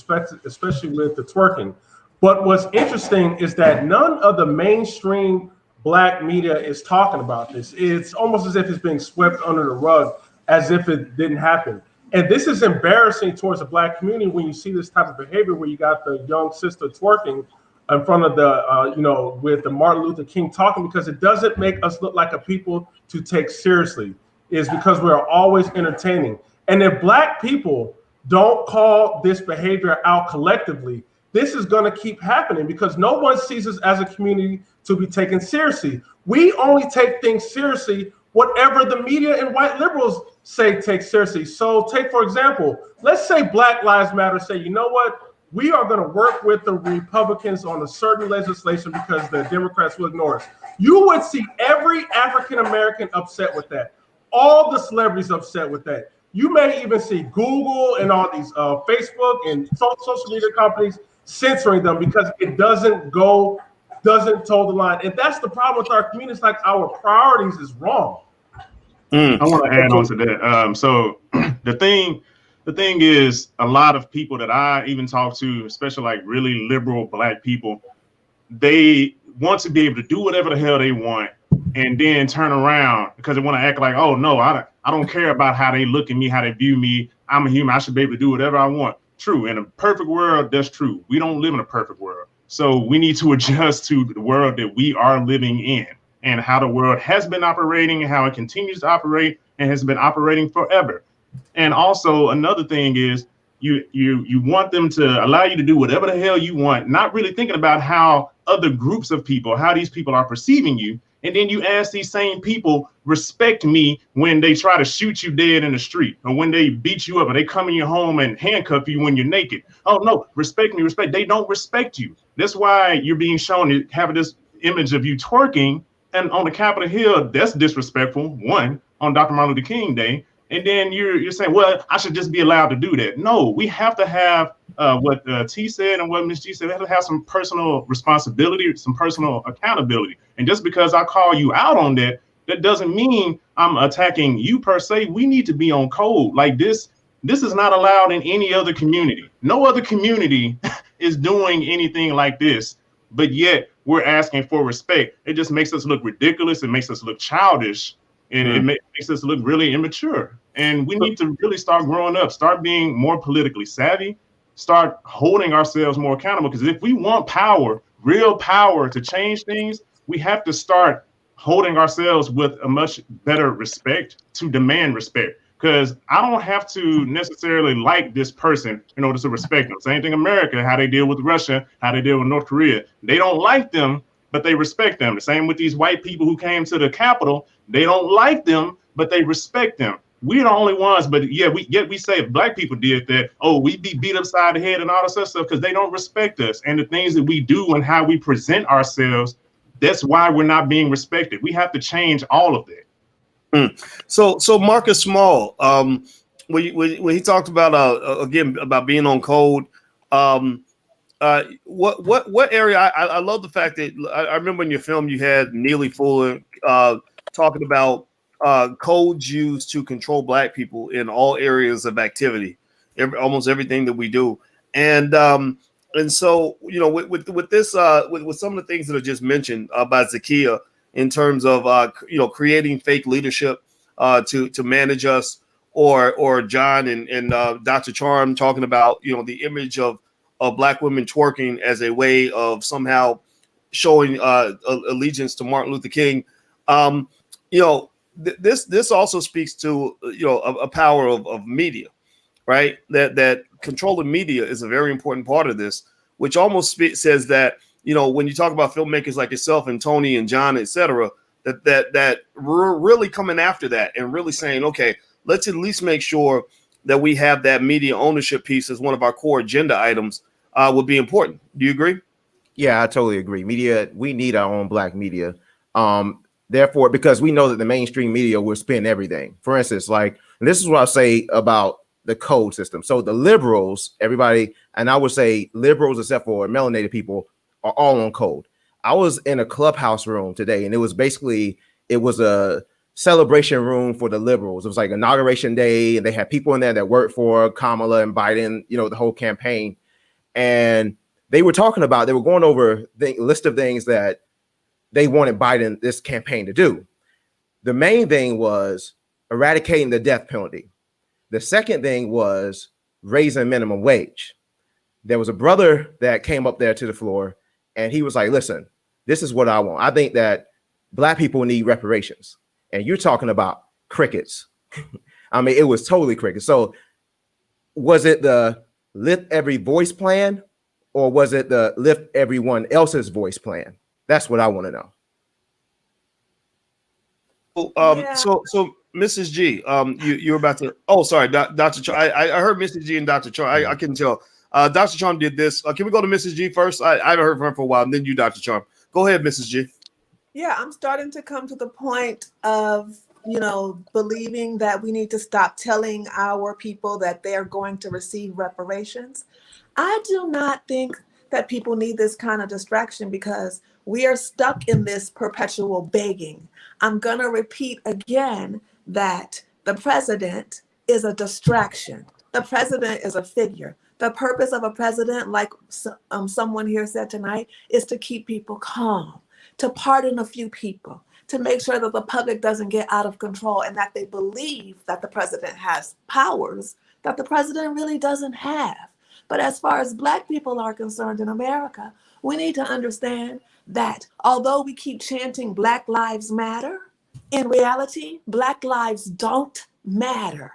especially with the twerking. But what's interesting is that none of the mainstream Black media is talking about this. It's almost as if it's being swept under the rug, as if it didn't happen. And this is embarrassing towards the Black community when you see this type of behavior, where you got the young sister twerking in front of the, with the Martin Luther King talking, because it doesn't make us look like a people to take seriously. Is because we're always entertaining. And if Black people don't call this behavior out collectively, this is going to keep happening, because no one sees us as a community to be taken seriously. We only take things seriously whatever the media and white liberals say take seriously. So take, for example, let's say Black Lives Matter say, you know what? We are going to work with the Republicans on a certain legislation because the Democrats will ignore us. You would see every African-American upset with that. All the celebrities upset with that. You may even see Google and all these Facebook and social media companies censoring them because it doesn't toe the line. And that's the problem with our community. It's like our priorities is wrong. I want to add on to that. So the thing is, a lot of people that I even talk to, especially like really liberal Black people, they want to be able to do whatever the hell they want and then turn around because they want to act like, oh no, I don't care about how they look at me, how they view me. I'm a human. I should be able to do whatever I want. True. In a perfect world, that's true. We don't live in a perfect world. So we need to adjust to the world that we are living in and how the world has been operating and how it continues to operate and has been operating forever. And also another thing is you want them to allow you to do whatever the hell you want, not really thinking about how other groups of people, how these people are perceiving you. And then you ask these same people, respect me when they try to shoot you dead in the street or when they beat you up or they come in your home and handcuff you when you're naked. Oh, no, respect me, respect. They don't respect you. That's why you're being shown having this image of you twerking and on the Capitol Hill. That's disrespectful, one, on Dr. Martin Luther King Day. And then you're saying, well, I should just be allowed to do that. No, we have to have what T said and what Ms. G said. We have to have some personal responsibility, some personal accountability. And just because I call you out on that, that doesn't mean I'm attacking you per se. We need to be on code. Like this is not allowed in any other community. No other community is doing anything like this, but yet we're asking for respect. It just makes us look ridiculous. It makes us look childish. And it makes us look really immature. And we need to really start growing up, start being more politically savvy, start holding ourselves more accountable. Because if we want power, real power to change things, we have to start holding ourselves with a much better respect to demand respect. Because I don't have to necessarily like this person in order to respect them. Same thing America, how they deal with Russia, how they deal with North Korea. They don't like them, but they respect them. The same with these white people who came to the Capitol. They don't like them, but they respect them. We're the only ones, but we say if Black people did that, oh, we'd be beat upside the head and all this other stuff because they don't respect us. And the things that we do and how we present ourselves, that's why we're not being respected. We have to change all of that. So Marcus Small, when he talked about again about being on code, what area? I love the fact that I remember in your film you had Neely Fuller talking about codes used to control Black people in all areas of activity, almost everything that we do. And so, you know, with this with some of the things that are just mentioned by Zakiya in terms of you know, creating fake leadership to manage us, or John and Dr. Charm talking about, you know, the image of Black women twerking as a way of somehow showing allegiance to Martin Luther King. You know, this also speaks to, you know, a power of media, right? That controlling media is a very important part of this, which almost says that, you know, when you talk about filmmakers like yourself and Tony and John, etc., that we're really coming after that and really saying, okay, let's at least make sure that we have that media ownership piece as one of our core agenda items would be important. Do you agree? Yeah, I totally agree. Media, we need our own Black media. Therefore, because we know that the mainstream media will spin everything. For instance, like, and this is what I'll say about the code system. So the liberals, everybody, and I would say liberals, except for melanated people, are all on code. I was in a clubhouse room today, and it was a celebration room for the liberals. It was like Inauguration Day, and they had people in there that worked for Kamala and Biden, you know, the whole campaign. And they were going over the list of things that they wanted Biden, this campaign, to do. The main thing was eradicating the death penalty. The second thing was raising minimum wage. There was a brother that came up there to the floor, and he was like, listen, this is what I want. I think that Black people need reparations. And you're talking about crickets. I mean, it was totally crickets. So was it the lift every voice plan, or was it the lift everyone else's voice plan? That's what I want to know. So Mrs. G, you're about to. Oh, sorry, Dr. Char. I heard Mrs. G and Dr. Char. I couldn't tell. Dr. Charm did this. Can we go to Mrs. G first? I haven't heard from her for a while. And then you, Dr. Charm. Go ahead, Mrs. G. Yeah, I'm starting to come to the point of, you know, believing that we need to stop telling our people that they are going to receive reparations. I do not think that people need this kind of distraction, because we are stuck in this perpetual begging. I'm going to repeat again that the president is a distraction. The president is a figure. The purpose of a president, like someone here said tonight, is to keep people calm, to pardon a few people, to make sure that the public doesn't get out of control, and that they believe that the president has powers that the president really doesn't have. But as far as Black people are concerned in America, we need to understand that although we keep chanting Black Lives Matter, in reality, Black lives don't matter.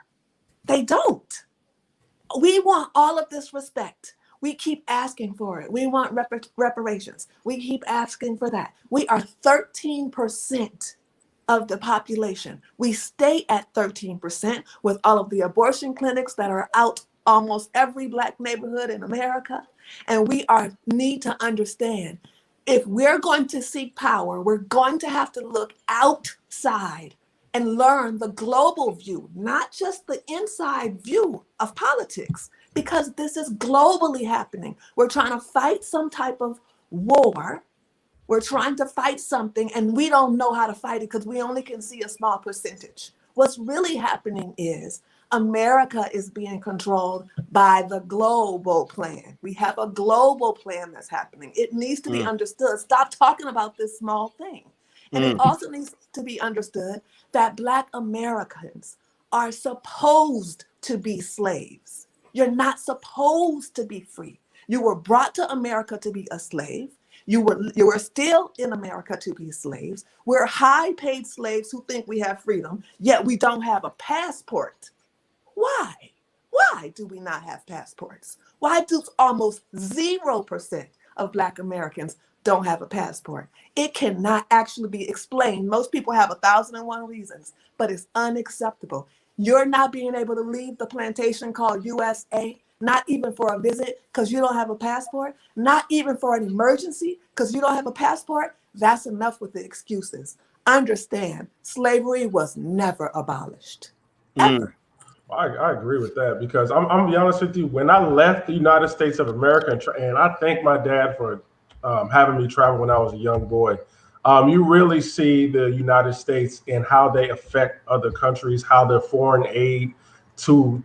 They don't. We want all of this respect. We keep asking for it. We want reparations. We keep asking for that. We are 13% of the population. We stay at 13% with all of the abortion clinics that are out almost every Black neighborhood in America. And we need to understand, if we're going to seek power, we're going to have to look outside and learn the global view, not just the inside view of politics, because this is globally happening. We're trying to fight some type of war. We're trying to fight something, and we don't know how to fight it because we only can see a small percentage. What's really happening is America is being controlled by the global plan. We have a global plan that's happening. It needs to be understood. Stop talking about this small thing. And it also needs to be understood that Black Americans are supposed to be slaves. You're not supposed to be free. You were brought to America to be a slave. You were still in America to be slaves. We're high-paid slaves who think we have freedom, yet we don't have a passport. Why? Why do we not have passports? Why do almost 0% of Black Americans don't have a passport? It cannot actually be explained. Most people have 1,001 reasons, but it's unacceptable. You're not being able to leave the plantation called USA, not even for a visit because you don't have a passport, not even for an emergency because you don't have a passport. That's enough with the excuses. Understand, slavery was never abolished, ever. I agree with that, because I'm gonna be honest with you. When I left the United States of America, and I thank my dad for having me travel when I was a young boy, you really see the United States and how they affect other countries, how their foreign aid to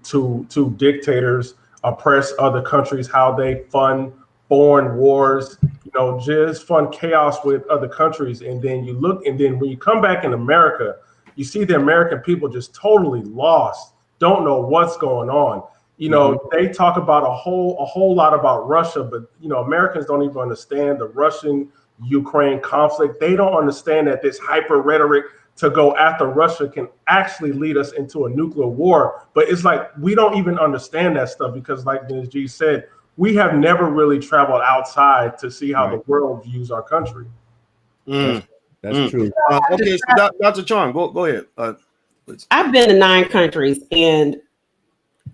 dictators oppress other countries, how they fund foreign wars, just fund chaos with other countries. And then you look, and then when you come back in America, you see the American people just totally lost, don't know what's going on. They talk about a whole lot about Russia, but Americans don't even understand the Russian-Ukraine conflict. They don't understand that this hyper rhetoric to go after Russia can actually lead us into a nuclear war. But it's like we don't even understand that stuff because, like Ms. G said, we have never really traveled outside to see how the world views our country. That's true. Okay, so Dr. Charm, go ahead. Please. I've been to 9 countries, and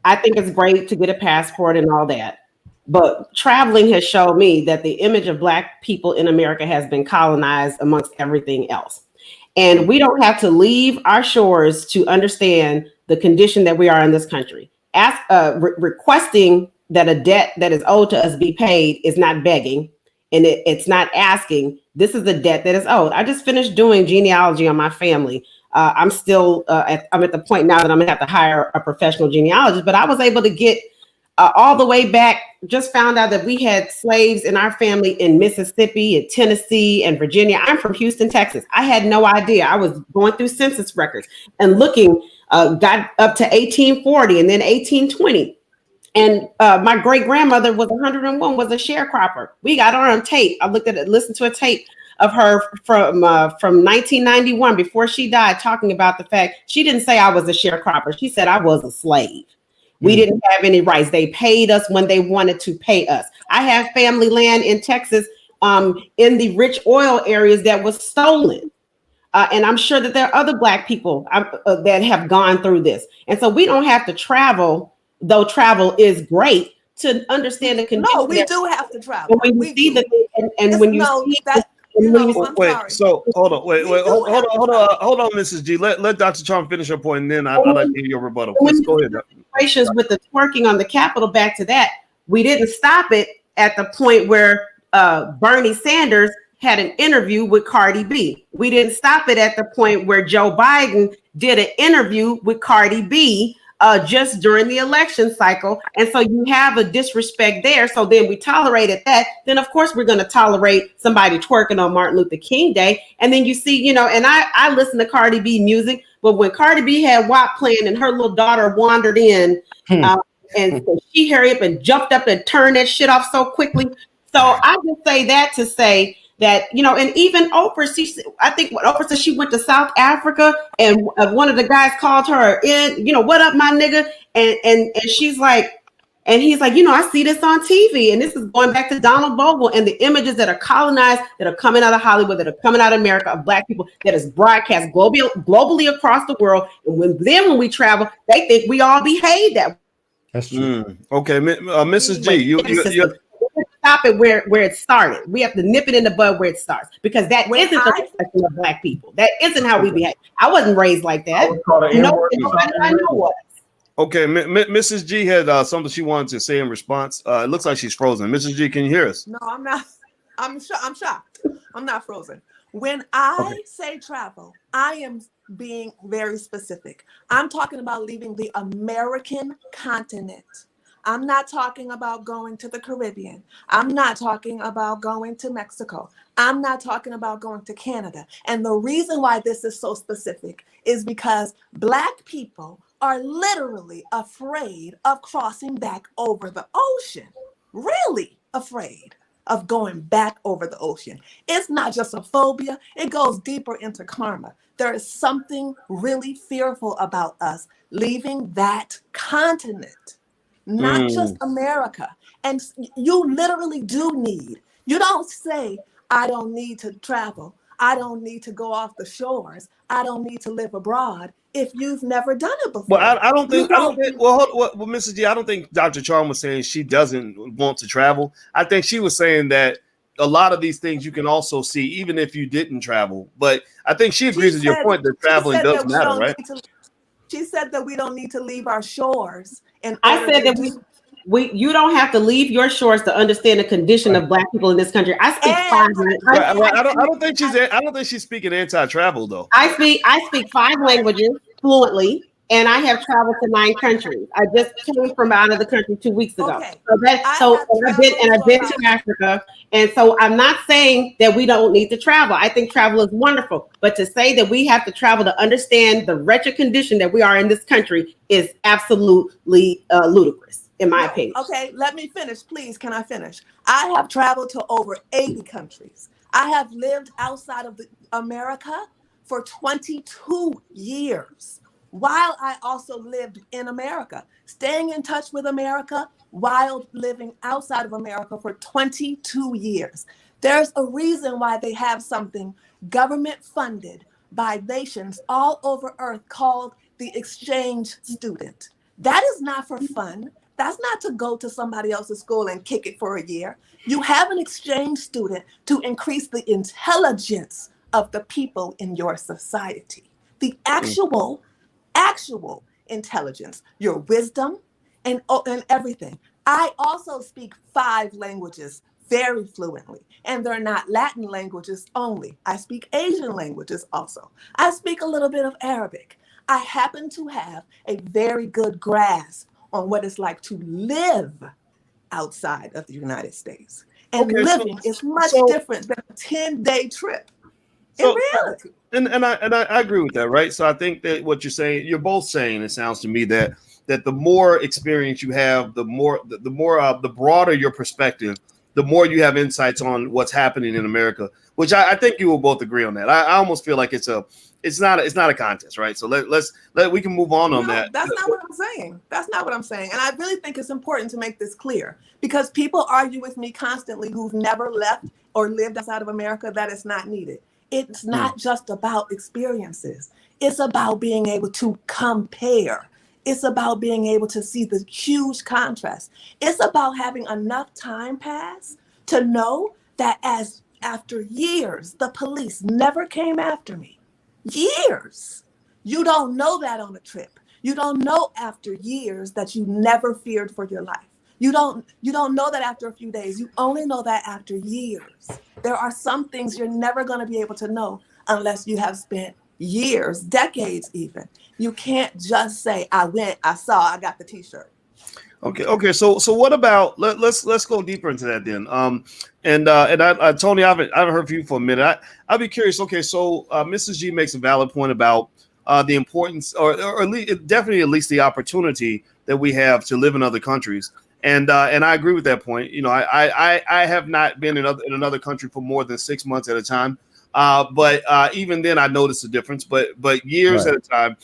I think it's great to get a passport and all that. But traveling has shown me that the image of Black people in America has been colonized amongst everything else. And we don't have to leave our shores to understand the condition that we are in this country. Requesting that a debt that is owed to us be paid is not begging, and it's not asking. This is the debt that is owed. I just finished doing genealogy on my family. I'm still I'm at the point now that I'm gonna have to hire a professional genealogist, but I was able to get all the way back. Just found out that we had slaves in our family in Mississippi and Tennessee and Virginia. I'm from Houston, Texas. I had no idea. I was going through census records and looking, got up to 1840 and then 1820. And my great grandmother was 101, was a sharecropper. We got her on tape. I listened to a tape of her from 1991 before she died, talking about the fact she didn't say I was a sharecropper. She said I was a slave. We didn't have any rights. They paid us when they wanted to pay us. I have family land in Texas, in the rich oil areas that was stolen. And I'm sure that there are other Black people that have gone through this. And so we don't have to travel, though travel is great, to understand the condition. No, we do have to travel. When you see that, and when you see that. Wait, so hold on, hold on, Mrs. G. Let Dr. Charm finish her point, and then I'd like to hear your rebuttal. Please go ahead. Reparations with the twerking on the Capitol, back to that, we didn't stop it at the point where Bernie Sanders had an interview with Cardi B. We didn't stop it at the point where Joe Biden did an interview with Cardi B just during the election cycle. And so you have a disrespect there. So then we tolerated that. Then of course we're going to tolerate somebody twerking on Martin Luther King Day. And then you see, and I listen to Cardi B music, but when Cardi B had WAP playing and her little daughter wandered in, and so she hurried up and jumped up and turned that shit off so quickly. So I just say that to say that, and even Oprah, I think what Oprah said, she went to South Africa and one of the guys called her in, what up, my nigga? And she's like, and he's like, I see this on TV. And this is going back to Donald Bogle and the images that are colonized, that are coming out of Hollywood, that are coming out of America, of Black people, that is broadcast globally across the world. And when we travel, they think we all behave that way. That's true. Okay, Mrs. G, you stop it where it started. We have to nip it in the bud where it starts, because that isn't the perspective of Black people. That isn't how we behave. I wasn't raised like that. Nobody I know was. Okay, Mrs. G had something she wanted to say in response. It looks like she's frozen. Mrs. G, can you hear us? No, I'm not. I'm shocked. I'm not frozen. When I say travel, I am being very specific. I'm talking about leaving the American continent. I'm not talking about going to the Caribbean. I'm not talking about going to Mexico. I'm not talking about going to Canada. And the reason why this is so specific is because Black people are literally afraid of crossing back over the ocean. Really afraid of going back over the ocean. It's not just a phobia. It goes deeper into karma. There is something really fearful about us leaving that continent. Not just America. And you literally do need, you don't say, I don't need to travel. I don't need to go off the shores. I don't need to live abroad if you've never done it before. Well, I don't think, Mrs. G, I don't think Dr. Charm was saying she doesn't want to travel. I think she was saying that a lot of these things you can also see even if you didn't travel. But I think she agrees with your point that traveling does matter, right? She said that we don't need to leave our shores. And I said that you don't have to leave your shores to understand the condition of Black people in this country. I speak I don't think she's speaking anti-travel though. I speak 5 languages fluently, and I have traveled to 9 countries. I just came from out of the country 2 weeks ago. Okay. I've been to Africa, and so I'm not saying that we don't need to travel. I think travel is wonderful, but to say that we have to travel to understand the wretched condition that we are in this country is absolutely ludicrous, in my opinion. Okay, let me finish, please. Can I finish? I have traveled to over 80 countries. I have lived outside of America for 22 years. While I also lived in America, staying in touch with America while living outside of America for 22 years. There's a reason why they have something government funded by nations all over Earth called the exchange student. That is not for fun. That's not to go to somebody else's school and kick it for a year. You have an exchange student to increase the intelligence of the people in your society. The actual intelligence, your wisdom, and everything. I also speak 5 languages very fluently, and they're not Latin languages only. I speak Asian languages also. I speak a little bit of Arabic. I happen to have a very good grasp on what it's like to live outside of the United States. And living is much different than a 10-day trip. In reality. And I agree with that, right? So I think that what you're both saying, it sounds to me that the more experience you have, the broader your perspective, the more you have insights on what's happening in America, which I think you will both agree on that. I almost feel like it's not a contest, right? So we can move on that. That's not what I'm saying. That's not what I'm saying. And I really think it's important to make this clear, because people argue with me constantly who've never left or lived outside of America that it's not needed. It's not just about experiences. It's about being able to compare. It's about being able to see the huge contrast. It's about having enough time pass to know that after years, the police never came after me. Years. You don't know that on a trip. You don't know after years that you never feared for your life. You don't know that after a few days. You only know that after years. There are some things you're never going to be able to know unless you have spent years, decades even. You can't just say, I went, I saw, I got the t-shirt. Okay. So what about let's go deeper into that then. Tony, I haven't heard from you for a minute. I'd be curious. Okay, so Mrs. G makes a valid point about the importance, or at least the opportunity that we have to live in other countries. And I agree with that point. You know, I have not been in another country for more than 6 months at a time. But even then I noticed a difference, but years at a time,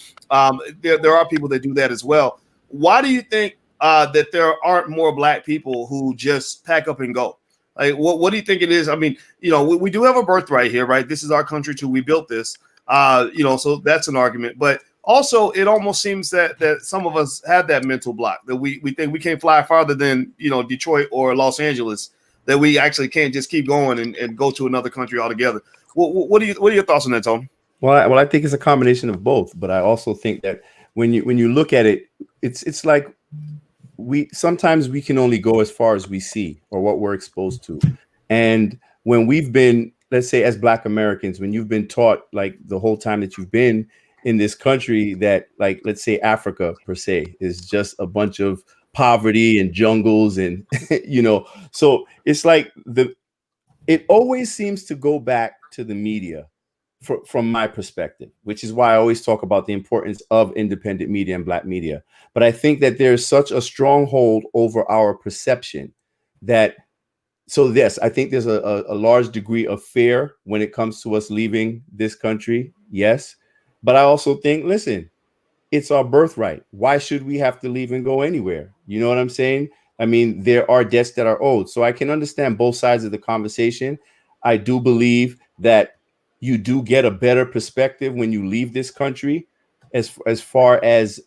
there are people that do that as well. Why do you think that there aren't more Black people who just pack up and go? Like, what do you think it is? I mean, you know, we do have a birthright here, right? This is our country too. We built this, you know, so that's an argument. But also, it almost seems that some of us have that mental block, that we think we can't fly farther than, you know, Detroit or Los Angeles, that we actually can't just keep going and go to another country altogether. What are your thoughts on that, Tony? Well, I think it's a combination of both, but I also think that when you look at it, it's like sometimes we can only go as far as we see or what we're exposed to. And when we've been, let's say as Black Americans, when you've been taught like the whole time that you've been in this country that, like, let's say Africa per se is just a bunch of poverty and jungles and, you know, so it's like it always seems to go back to the media from my perspective, which is why I always talk about the importance of independent media and Black media. But I think that there's such a stronghold over our perception that, so yes, I think there's a large degree of fear when it comes to us leaving this country. Yes. But I also think, listen, it's our birthright. Why should we have to leave and go anywhere? You know what I'm saying? I mean, there are debts that are owed. So I can understand both sides of the conversation. I do believe that you do get a better perspective when you leave this country as far as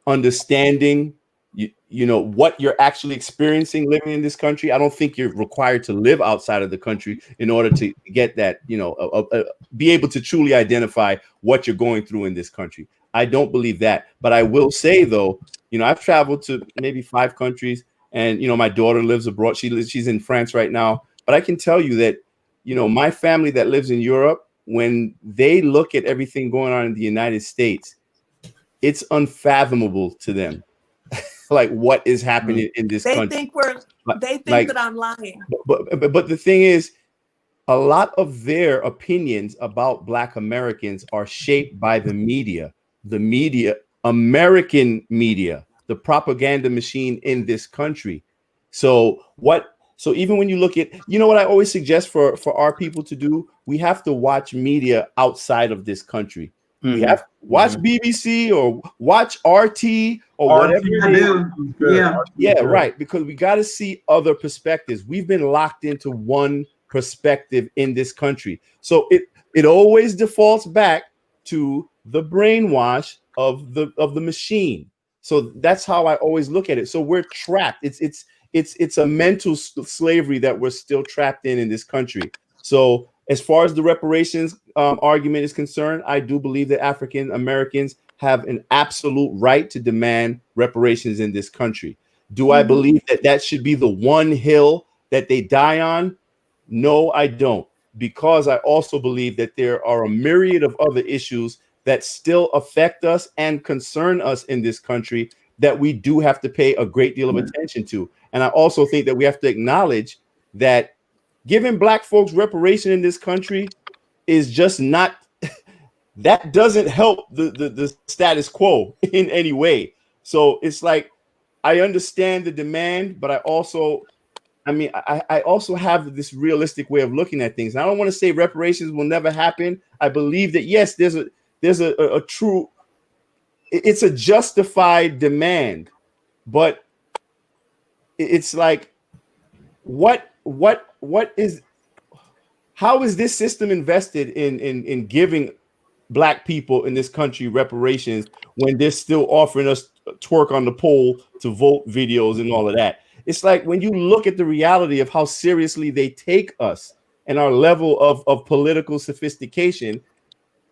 understanding, you know, what you're actually experiencing living in this country. I don't think you're required to live outside of the country in order to get that, you know, be able to truly identify what you're going through in this country. I don't believe that. But I will say, though, you know, I've traveled to maybe 5 countries and, you know, my daughter lives abroad. She's in France right now. But I can tell you that, you know, my family that lives in Europe, when they look at everything going on in the United States, it's unfathomable to them, like what is happening in this They country. think that I'm lying. But the thing is, a lot of their opinions about Black Americans are shaped by the media, American media, the propaganda machine in this country. So even when you look at, what I always suggest for our people to do, we have to watch media outside of this country. We have to watch BBC or watch RT or whatever it is. Yeah, right. Because we got to see other perspectives. We've been locked into one perspective in this country. So it always defaults back to the brainwash of the machine. So that's how I always look at it. So we're trapped. It's a mental slavery that we're still trapped in this country. So as far as the reparations argument is concerned, I do believe that African Americans have an absolute right to demand reparations in this country. Do I believe that should be the one hill that they die on? No, I don't, because I also believe that there are a myriad of other issues that still affect us and concern us in this country that we do have to pay a great deal of attention to. And I also think that we have to acknowledge that giving Black folks reparation in this country is just not, that doesn't help the status quo in any way. So it's like, I understand the demand, but I also have this realistic way of looking at things. And I don't want to say reparations will never happen. I believe that, yes, there's a true, it's a justified demand, but it's like, how is this system invested in giving Black people in this country reparations when they're still offering us twerk on the pole to vote videos and all of that? It's like, when you look at the reality of how seriously they take us and our level of political sophistication,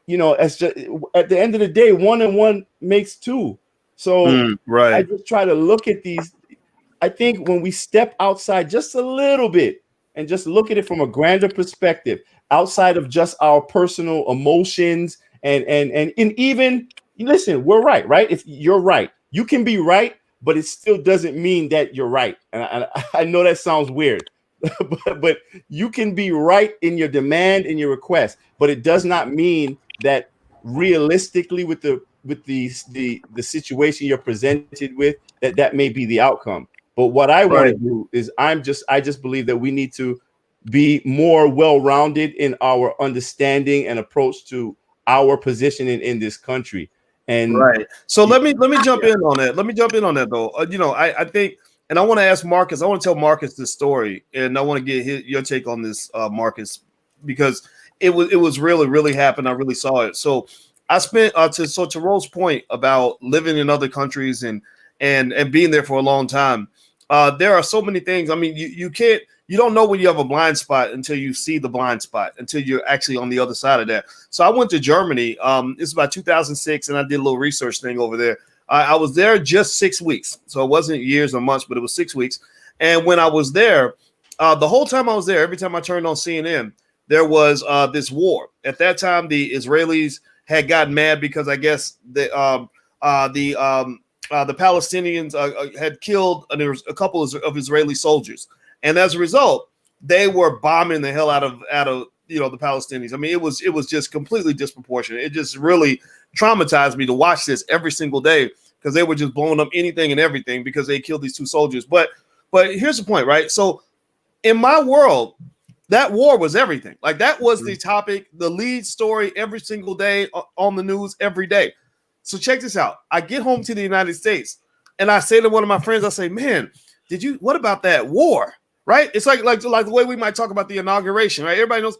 it's just, at the end of the day, 1 and 1 makes 2. So right. I just try to look at these. I think when we step outside just a little bit and just look at it from a grander perspective, outside of just our personal emotions and even, listen, we're right? If you're right, you can be right, but it still doesn't mean that you're right. And I know that sounds weird, but you can be right in your demand and your request, but it does not mean that realistically with the situation you're presented with, that may be the outcome. But what I want to do is I just believe that we need to be more well-rounded in our understanding and approach to our position in this country. And so let me jump in on that. Let me jump in on that though. I think, and I want to ask Marcus. I want to tell Marcus this story, and I want to get your take on this, Marcus, because it was really happened. I really saw it. So I spent to Rose's point about living in other countries and being there for a long time. There are so many things. I mean, you don't know when you have a blind spot until you see the blind spot, until you're actually on the other side of that. So I went to Germany. It's about 2006, and I did a little research thing over there. I was there just 6 weeks, so it wasn't years or months, but it was 6 weeks. And when I was there, the whole time I was there, every time I turned on CNN, there was this war. At that time, the Israelis had gotten mad because I guess the Palestinians had killed a couple of Israeli soldiers, and as a result, they were bombing the hell out of the Palestinians. I mean, it was just completely disproportionate. It just really traumatized me to watch this every single day, because they were just blowing up anything and everything because they killed these 2 soldiers. But here's the point, right? So in my world, that war was everything. Like, that was the topic, the lead story every single day on the news every day. So check this out. I get home to the United States and I say to one of my friends, I say, man, what about that war? Right? It's like the way we might talk about the inauguration, right? Everybody knows,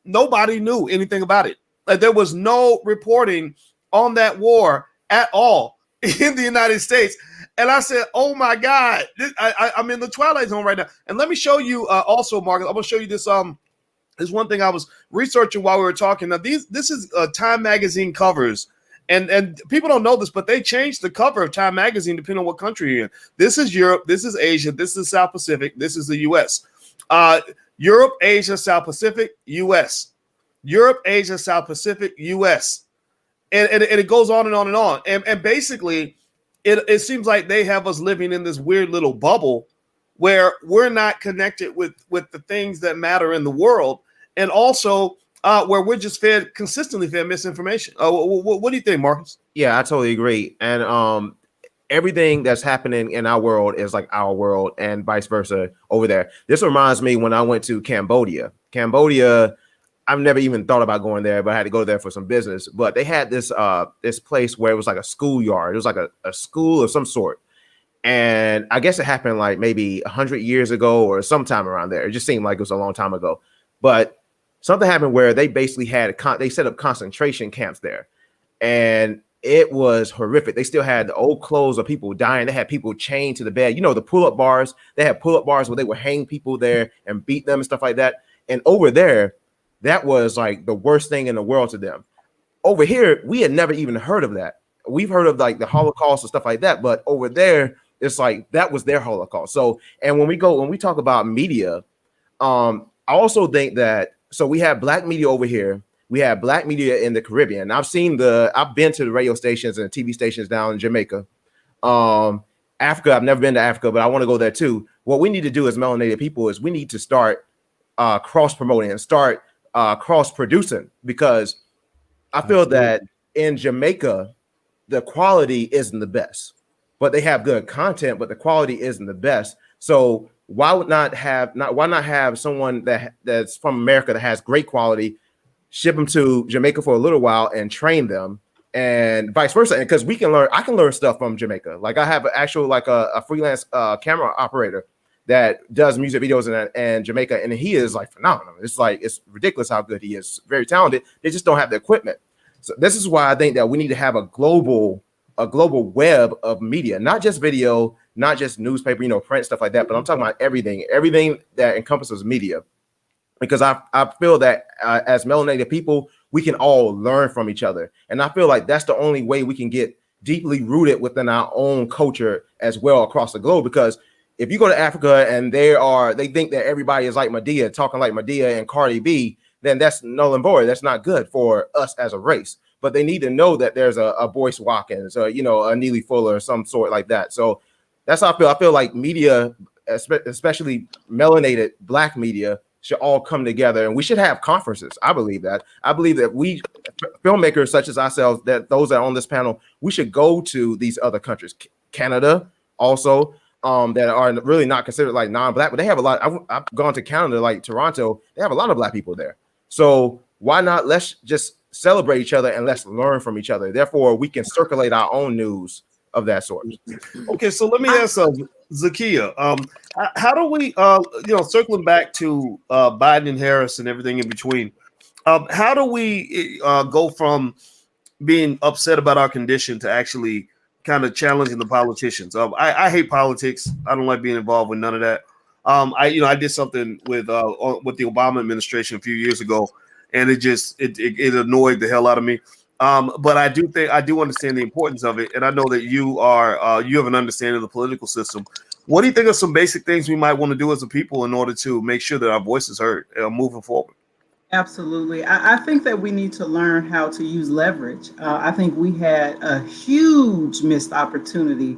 nobody knew anything about it. Like, there was no reporting on that war at all in the United States. And I said, oh my God, I'm in the twilight zone right now. And let me show you also, Marcus, I'm going to show you this. There's one thing I was researching while we were talking. Now, this is Time magazine covers. And people don't know this, but they changed the cover of Time magazine depending on what country you're in. This is Europe. This is Asia. This is South Pacific. This is the U.S. Europe, Asia, South Pacific, U.S. Europe, Asia, South Pacific, U.S. and it goes on and on and on. And basically, it seems like they have us living in this weird little bubble where we're not connected with the things that matter in the world, and also where we're just consistently fed misinformation. What do you think, Marcus? Yeah, I totally agree. And everything that's happening in our world is like our world, and vice versa over there. This reminds me when I went to Cambodia. I've never even thought about going there, but I had to go there for some business. But they had this this place where it was like a schoolyard. It was like a school of some sort. And I guess it happened like maybe 100 years ago or sometime around there. It just seemed like it was a long time ago. But something happened where they basically they set up concentration camps there. And it was horrific. They still had the old clothes of people dying. They had people chained to the bed. You know, the pull-up bars. They had pull-up bars where they would hang people there and beat them and stuff like that. And over there, that was like the worst thing in the world to them. Over here, we had never even heard of that. We've heard of like the Holocaust and stuff like that, but over there, it's like that was their Holocaust. So, and when we talk about media, I also think that, so we have black media over here. We have black media in the Caribbean. I've been to the radio stations and TV stations down in Jamaica. Africa, I've never been to Africa, but I want to go there too. What we need to do as melanated people is we need to start cross-promoting and start cross-producing, because I feel that in Jamaica, the quality isn't the best, but they have good content, but the quality isn't the best. So why not have someone that's from America that has great quality, ship them to Jamaica for a little while and train them, and vice versa? And because I can learn stuff from Jamaica. Like I have an actual like a freelance camera operator that does music videos in Jamaica, and he is like phenomenal. It's ridiculous how good he is. Very talented. They just don't have the equipment. So this is why I think that we need to have a global web of media, not just video, not just newspaper, print, stuff like that. But I'm talking about everything that encompasses media, because I feel that as melanated people, we can all learn from each other, and I feel like that's the only way we can get deeply rooted within our own culture as well across the globe. Because if you go to Africa and they think that everybody is like Madea, talking like Madea and Cardi B, then that's null and void. That's not good for us as a race. But they need to know that there's a Boyce Watkins, a Neely Fuller, or some sort like that. So that's how I feel. I feel like media, especially melanated black media, should all come together, and we should have conferences. I believe that. I believe that we filmmakers such as ourselves, that those that are on this panel, we should go to these other countries, Canada also. That are really not considered like non-black, but they have a lot. I've gone to Canada, like Toronto. They have a lot of black people there. So why not? Let's just celebrate each other and let's learn from each other. Therefore, we can circulate our own news of that sort. Okay, so let me ask Zakia. How do we, circling back to Biden and Harris and everything in between? How do we go from being upset about our condition to actually kind of challenging the politicians? I hate politics. I don't like being involved with none of that. I did something with the Obama administration a few years ago, and it annoyed the hell out of me. But I do understand the importance of it, and I know that you have an understanding of the political system. What do you think are some basic things we might want to do as a people in order to make sure that our voice is heard moving forward? Absolutely. I think that we need to learn how to use leverage. I think we had a huge missed opportunity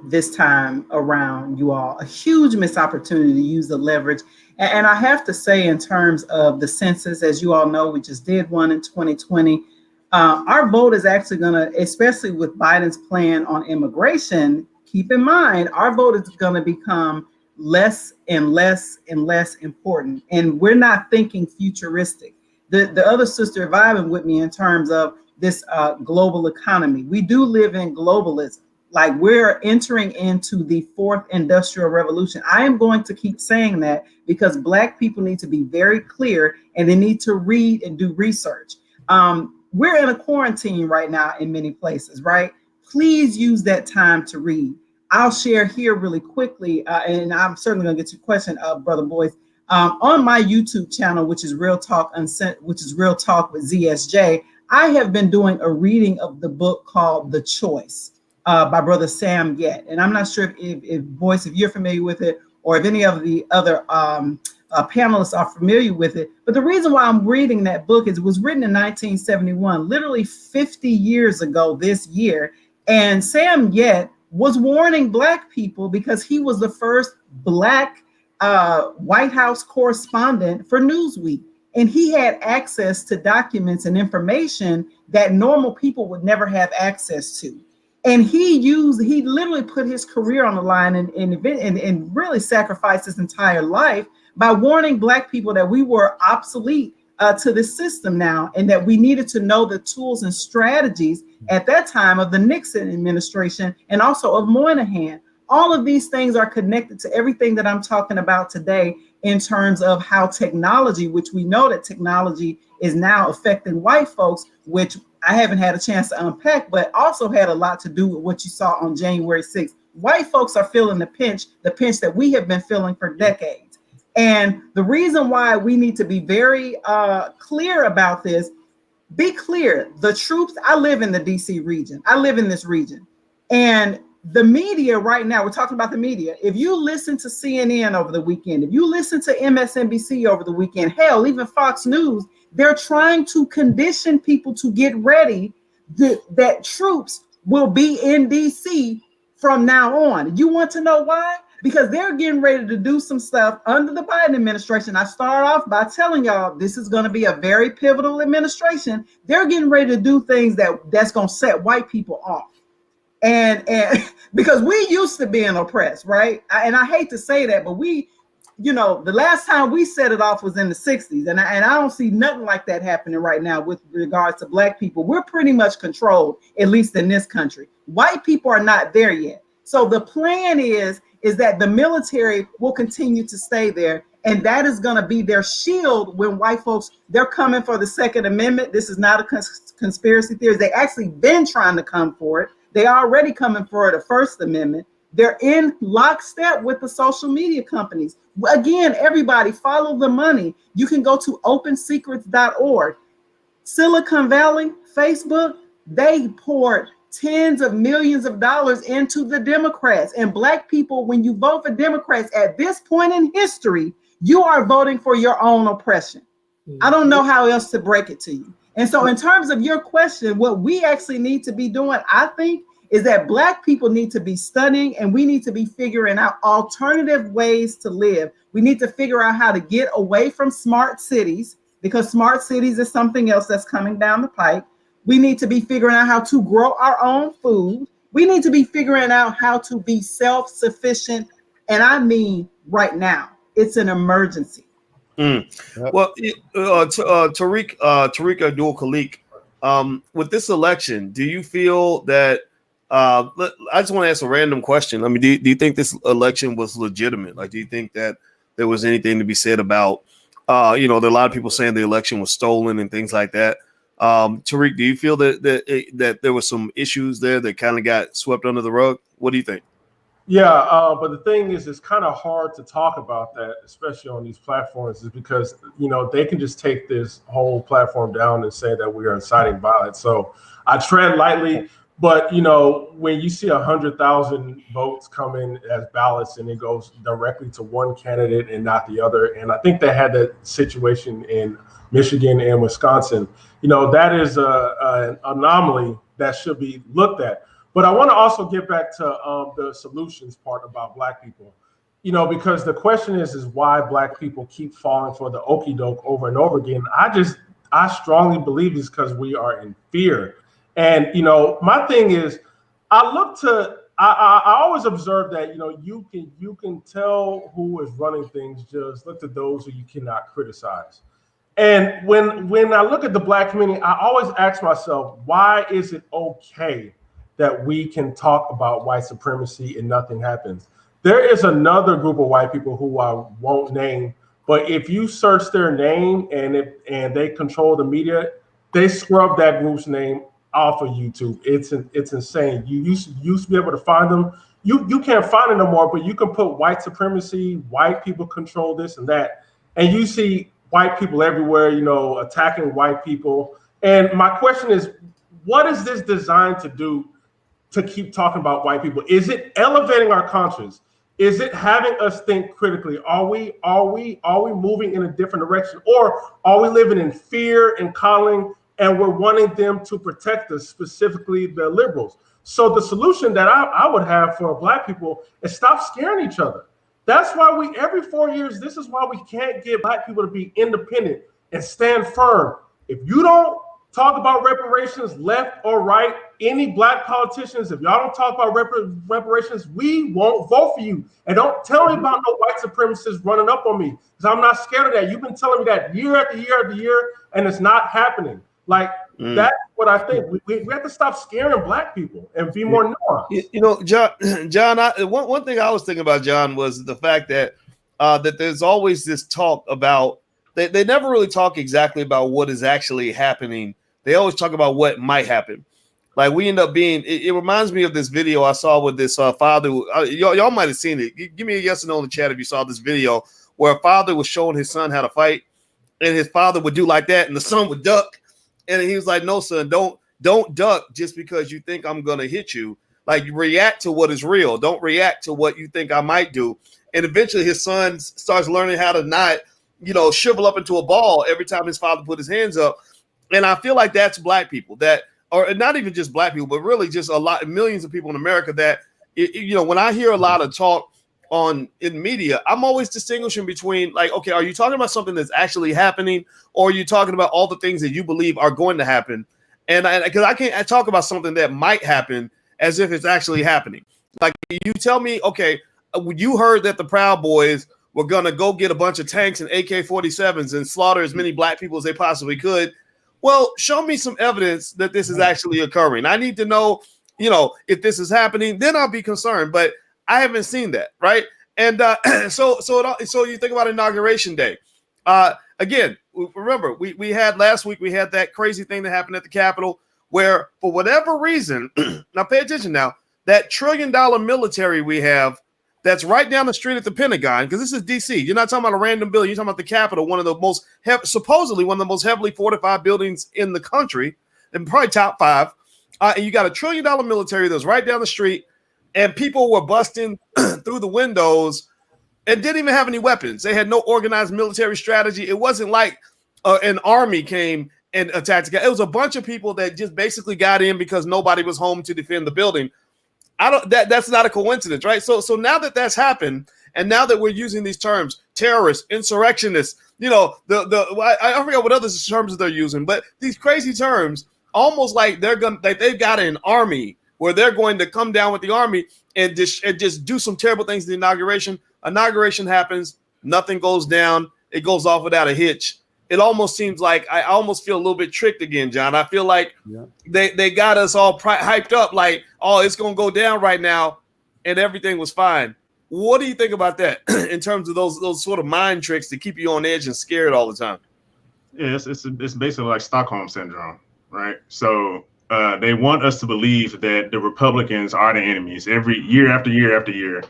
this time around, you all, a huge missed opportunity to use the leverage. And I have to say, in terms of the census, as you all know, we just did one in 2020. Our vote is actually going to, especially with Biden's plan on immigration, keep in mind, our vote is going to become less and less and less important. And we're not thinking futuristic. The other sister vibing with me in terms of this global economy. We do live in globalism. Like, we're entering into the fourth industrial revolution. I am going to keep saying that because Black people need to be very clear, and they need to read and do research. We're in a quarantine right now in many places, right? Please use that time to read. I'll share here really quickly, and I'm certainly going to get your question, Brother Boyce. On my YouTube channel, which is Real Talk with ZSJ, I have been doing a reading of the book called The Choice by Brother Sam Yet. And I'm not sure if Boyce, if you're familiar with it, or if any of the other panelists are familiar with it. But the reason why I'm reading that book is it was written in 1971, literally 50 years ago this year. And Sam Yet was warning Black people because he was the first Black White House correspondent for Newsweek. And he had access to documents and information that normal people would never have access to. And he literally put his career on the line and really sacrificed his entire life by warning Black people that we were obsolete to this system now, and that we needed to know the tools and strategies at that time of the Nixon administration and also of Moynihan. All of these things are connected to everything that I'm talking about today in terms of how technology, which we know that technology is now affecting white folks, which I haven't had a chance to unpack, but also had a lot to do with what you saw on January 6th. White folks are feeling the pinch that we have been feeling for decades. And the reason why we need to be very clear about this, be clear, the troops, I live in the DC region. I live in this region. And the media right now, we're talking about the media. If you listen to CNN over the weekend, if you listen to MSNBC over the weekend, hell, even Fox News, they're trying to condition people to get ready that troops will be in DC from now on. You want to know why? Because they're getting ready to do some stuff under the Biden administration. I start off by telling y'all this is going to be a very pivotal administration. They're getting ready to do things that's going to set white people off. And because we used to being oppressed, right? And I hate to say that, but we, the last time we set it off was in the 60s. And I don't see nothing like that happening right now with regards to Black people. We're pretty much controlled, at least in this country. White people are not there yet. So the plan is that the military will continue to stay there. And that is going to be their shield when white folks, they're coming for the Second Amendment. This is not a conspiracy theory. They actually been trying to come for it. They already coming for the First Amendment. They're in lockstep with the social media companies. Again, everybody follow the money. You can go to opensecrets.org. Silicon Valley, Facebook, they poured tens of millions of dollars into the Democrats. And Black people, when you vote for Democrats at this point in history, you are voting for your own oppression. I don't know how else to break it to you. And so in terms of your question, what we actually need to be doing, I think, is that Black people need to be studying, and we need to be figuring out alternative ways to live. We need to figure out how to get away from smart cities, because smart cities is something else that's coming down the pike. We need to be figuring out how to grow our own food. We need to be figuring out how to be self-sufficient. And I mean right now, it's an emergency. Well, Tariq Abdul-Khalik, with this election, do you feel that I just want to ask a random question. I mean, do you think this election was legitimate? Like, do you think that there was anything to be said about, there are a lot of people saying the election was stolen and things like that. Tariq, do you feel that there were some issues there that kind of got swept under the rug? What do you think? Yeah, but the thing is, it's kind of hard to talk about that, especially on these platforms, is because, they can just take this whole platform down and say that we are inciting violence. So I tread lightly, but, when you see 100,000 votes come in as ballots and it goes directly to one candidate and not the other, and I think they had that situation in Michigan and Wisconsin, that is an anomaly that should be looked at. But I want to also get back to the solutions part about Black people, because the question is why Black people keep falling for the okie doke over and over again. I strongly believe it's because we are in fear. And, my thing is, I always observe that, you can tell who is running things, just look at those who you cannot criticize. And when I look at the Black community, I always ask myself, why is it okay that we can talk about white supremacy and nothing happens? There is another group of white people who I won't name, but if you search their name and they control the media, they scrub that group's name off of YouTube. It's insane. You used to be able to find them. You can't find it no more, but you can put white supremacy, white people control this and that, and you see white people everywhere, attacking white people. And my question is, what is this designed to do to keep talking about white people? Is it elevating our conscience? Is it having us think critically? Are we moving in a different direction, or are we living in fear and coddling, and we're wanting them to protect us, specifically the liberals? So the solution that I would have for Black people is stop scaring each other. That's why every 4 years, this is why we can't get Black people to be independent and stand firm. If you don't talk about reparations, left or right, any Black politicians, if y'all don't talk about reparations, we won't vote for you. And don't tell me about no white supremacists running up on me, because I'm not scared of that. You've been telling me that year after year after year, and it's not happening. Like, that's what I think. We have to stop scaring Black people and be more nuanced. You know, John, one thing I was thinking about, John, was the fact that that there's always this talk about, they never really talk exactly about what is actually happening. They always talk about what might happen. Like, we end up being, it reminds me of this video I saw with this father. Y'all might have seen it. Give me a yes or no in the chat if you saw this video, where a father was showing his son how to fight, and his father would do like that, and the son would duck. And he was like, no, son, don't duck just because you think I'm going to hit you. Like, react to what is real. Don't react to what you think I might do. And eventually his son starts learning how to not, shrivel up into a ball every time his father put his hands up. And I feel like that's Black people, that, or not even just Black people, but really just millions of people in America that, when I hear a lot of talk in media, I'm always distinguishing between, like, okay, are you talking about something that's actually happening, or are you talking about all the things that you believe are going to happen? And because I can't talk about something that might happen as if it's actually happening. Like, you tell me, okay, you heard that the Proud Boys were going to go get a bunch of tanks and AK-47s and slaughter as many Black people as they possibly could. Well, show me some evidence that this is actually occurring. I need to know, if this is happening, then I'll be concerned. But I haven't seen that, right? And so you think about Inauguration Day. Again, remember, we had last week, we had that crazy thing that happened at the Capitol, where for whatever reason, now pay attention now, that $1 trillion military we have that's right down the street at the Pentagon, because this is DC. You're not talking about a random building. You're talking about the Capitol, one of the most supposedly one of the most heavily fortified buildings in the country, and probably top 5. And you got a $1 trillion military that's right down the street, and people were busting through the windows and didn't even have any weapons. They had no organized military strategy. It wasn't like an army came and attacked. It was a bunch of people that just basically got in because nobody was home to defend the building. That's not a coincidence, right? So now that that's happened, and now that we're using these terms, terrorists, insurrectionists, I forget what other terms they're using, but these crazy terms, almost like they've got an army where they're going to come down with the army and just do some terrible things in the inauguration. Inauguration happens, nothing goes down, it goes off without a hitch. It almost seems like I almost feel a little bit tricked again, John. I feel like they got us all hyped up, like, oh, it's going to go down right now, and everything was fine. What do you think about that in terms of those sort of mind tricks to keep you on edge and scared all the time? Yeah, it's basically like Stockholm syndrome, right? So they want us to believe that the Republicans are the enemies. Every year after year after year,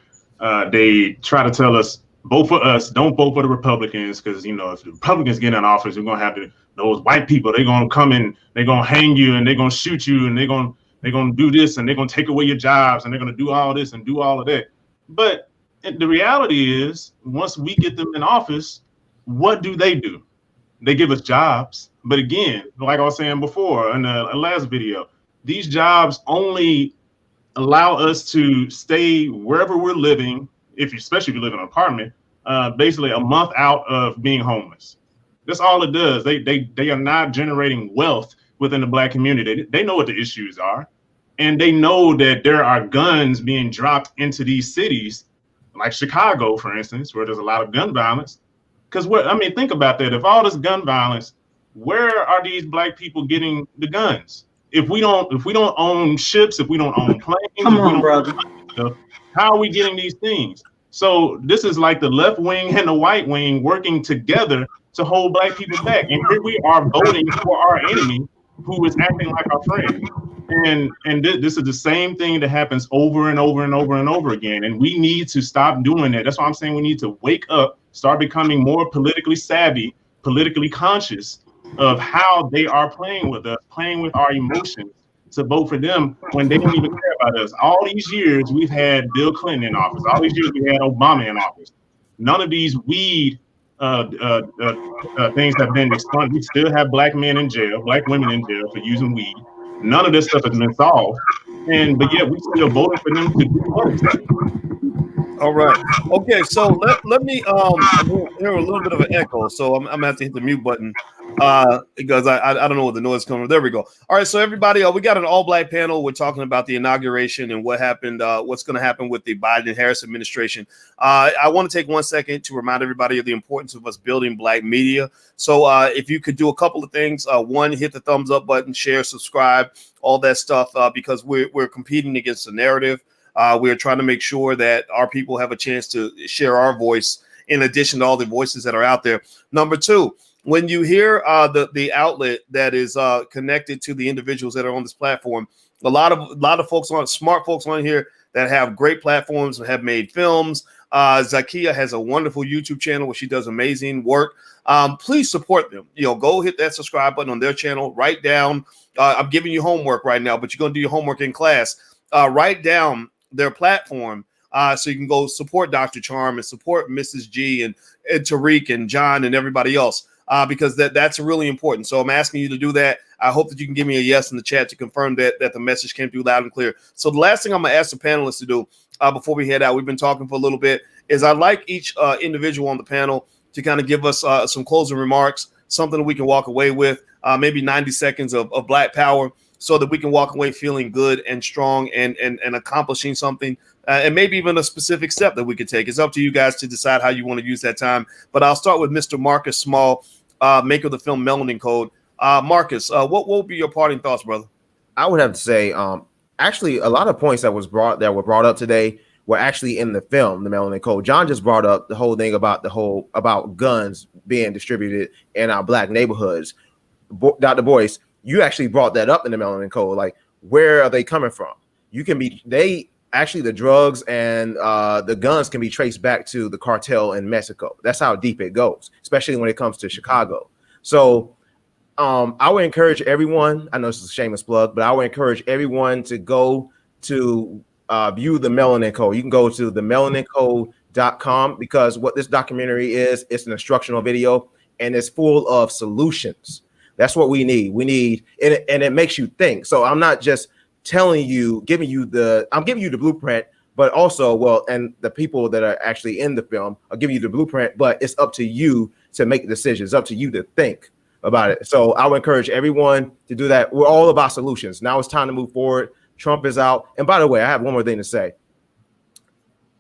they try to tell us, vote for us, don't vote for the Republicans, because if the Republicans get in office, we're gonna have those white people, they're gonna come in, they're gonna hang you, and they're gonna shoot you, and they're gonna do this, and they're gonna take away your jobs, and they're gonna do all this and do all of that. But the reality is, once we get them in office, what do? They give us jobs. But again, like I was saying before in the last video, these jobs only allow us to stay wherever we're living, especially if you live in an apartment, basically a month out of being homeless. That's all it does. They are not generating wealth within the Black community. They know what the issues are, and they know that there are guns being dropped into these cities, like Chicago, for instance, where there's a lot of gun violence. Because think about that. If all this gun violence, where are these Black people getting the guns? If we don't own ships, if we don't own planes, come on, brother. How are we getting these things? So this is like the left wing and the white wing working together to hold Black people back. And here we are voting for our enemy, who is acting like our friend. And this is the same thing that happens over and over and over and over again. And we need to stop doing that. That's why I'm saying we need to wake up, start becoming more politically savvy, politically conscious of how they are playing with us, playing with our emotions, to vote for them when they don't even care about us. All these years we've had Bill Clinton in office. All these years we had Obama in office. None of these weed things have been expunged. We still have black men in jail, black women in jail for using weed. None of this stuff has been solved, but yet we still voting for them to do other stuff. All right. Okay. So let me I'm hearing a little bit of an echo, so I'm gonna have to hit the mute button because I don't know what the noise coming from. There we go. All right. So everybody, we got an all black panel. We're talking about the inauguration and what happened, what's going to happen with the Biden Harris administration. I want to take 1 second to remind everybody of the importance of us building black media. So if you could do a couple of things, one, hit the thumbs up button, share, subscribe, all that stuff, because we're competing against the narrative. We're trying to make sure that our people have a chance to share our voice in addition to all the voices that are out there. Number two, when you hear the outlet that is connected to the individuals that are on this platform, a lot of folks smart folks on here that have great platforms and have made films. Zakia has a wonderful YouTube channel where she does amazing work. Please support them. Go hit that subscribe button on their channel. Write down. I'm giving you homework right now, but you're going to do your homework in class. Write down their platform so you can go support Dr. Charm and support Mrs. G and Tariq and John and everybody else, because that's really important. So I'm asking you to do that. I hope that you can give me a yes in the chat to confirm that the message came through loud and clear. So the last thing I'm going to ask the panelists to do before we head out, we've been talking for a little bit, is I'd like each individual on the panel to kind of give us some closing remarks, something that we can walk away with, maybe 90 seconds of Black Power, so that we can walk away feeling good and strong and accomplishing something, and maybe even a specific step that we could take. It's up to you guys to decide how you want to use that time. But I'll start with Mr. Marcus Small, maker of the film Melanin Code. Marcus, what will be your parting thoughts, brother? I would have to say, actually, a lot of points that were brought up today were actually in the film, The Melanin Code. John just brought up the whole thing about guns being distributed in our black neighborhoods. Dr. Boyce, you actually brought that up in the Melanin Code. Like, where are they coming from? The drugs and the guns can be traced back to the cartel in Mexico. That's how deep it goes, especially when it comes to Chicago. So I would encourage everyone, I know this is a shameless plug, but I would encourage everyone to go to view the Melanin Code. You can go to themelanincode.com, because what this documentary is, it's an instructional video and it's full of solutions. That's what we need. And it makes you think. So I'm not just giving you the blueprint, but also, and the people that are actually in the film are giving you the blueprint, but it's up to you to make decisions. It's up to you to think about it. So I would encourage everyone to do that. We're all about solutions. Now it's time to move forward. Trump is out. And by the way, I have one more thing to say.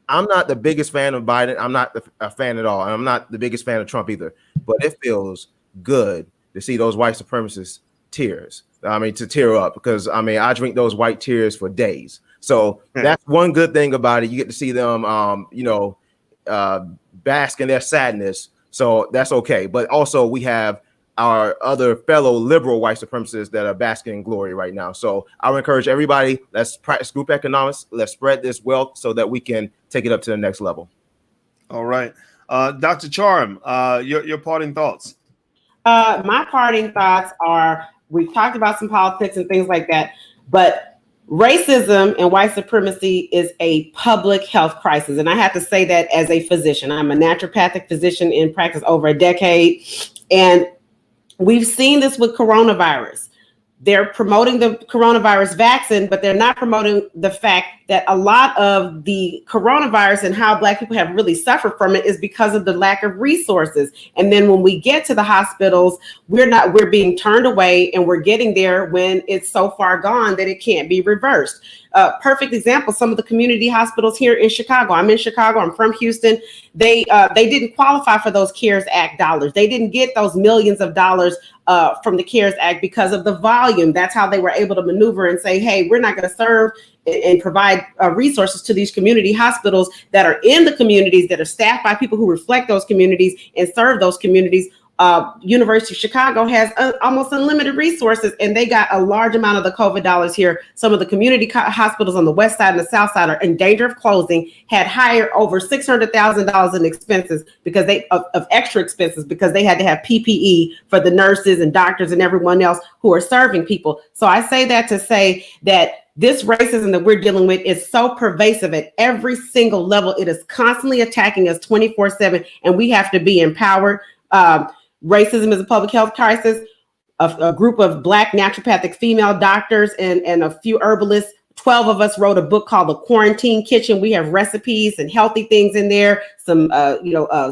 I'm not the biggest fan of Biden. I'm not a fan at all. And I'm not the biggest fan of Trump either. But it feels good to see those white supremacists to tear up, because I drink those white tears for days. So that's one good thing about it. You get to see them, bask in their sadness. So that's okay. But also we have our other fellow liberal white supremacists that are basking in glory right now. So I would encourage everybody, let's practice group economics. Let's spread this wealth so that we can take it up to the next level. All right. Dr. Charm, your parting thoughts. My parting thoughts are, we've talked about some politics and things like that, but racism and white supremacy is a public health crisis. And I have to say that as a physician. I'm a naturopathic physician in practice over a decade. And we've seen this with coronavirus. They're promoting the coronavirus vaccine, but they're not promoting the fact that a lot of the coronavirus and how Black people have really suffered from it is because of the lack of resources. And then when we get to the hospitals, we're being turned away, and we're getting there when it's so far gone that it can't be reversed. Perfect example, some of the community hospitals here in Chicago. I'm in Chicago, I'm from Houston. They didn't qualify for those CARES Act dollars. They didn't get those millions of dollars from the CARES Act because of the volume. That's how they were able to maneuver and say, hey, we're not going to serve and provide resources to these community hospitals that are in the communities, that are staffed by people who reflect those communities and serve those communities University of Chicago has almost unlimited resources, and they got a large amount of the COVID dollars here. Some of the community hospitals on the west side and the south side are in danger of closing, had hired over $600,000 in expenses because of extra expenses because they had to have PPE for the nurses and doctors and everyone else who are serving people. So I say that to say that this racism that we're dealing with is so pervasive at every single level. It is constantly attacking us 24/7, and we have to be empowered. Racism is a public health crisis. A group of Black naturopathic female doctors and a few herbalists, 12 of us wrote a book called The Quarantine Kitchen. We have recipes and healthy things in there. Some,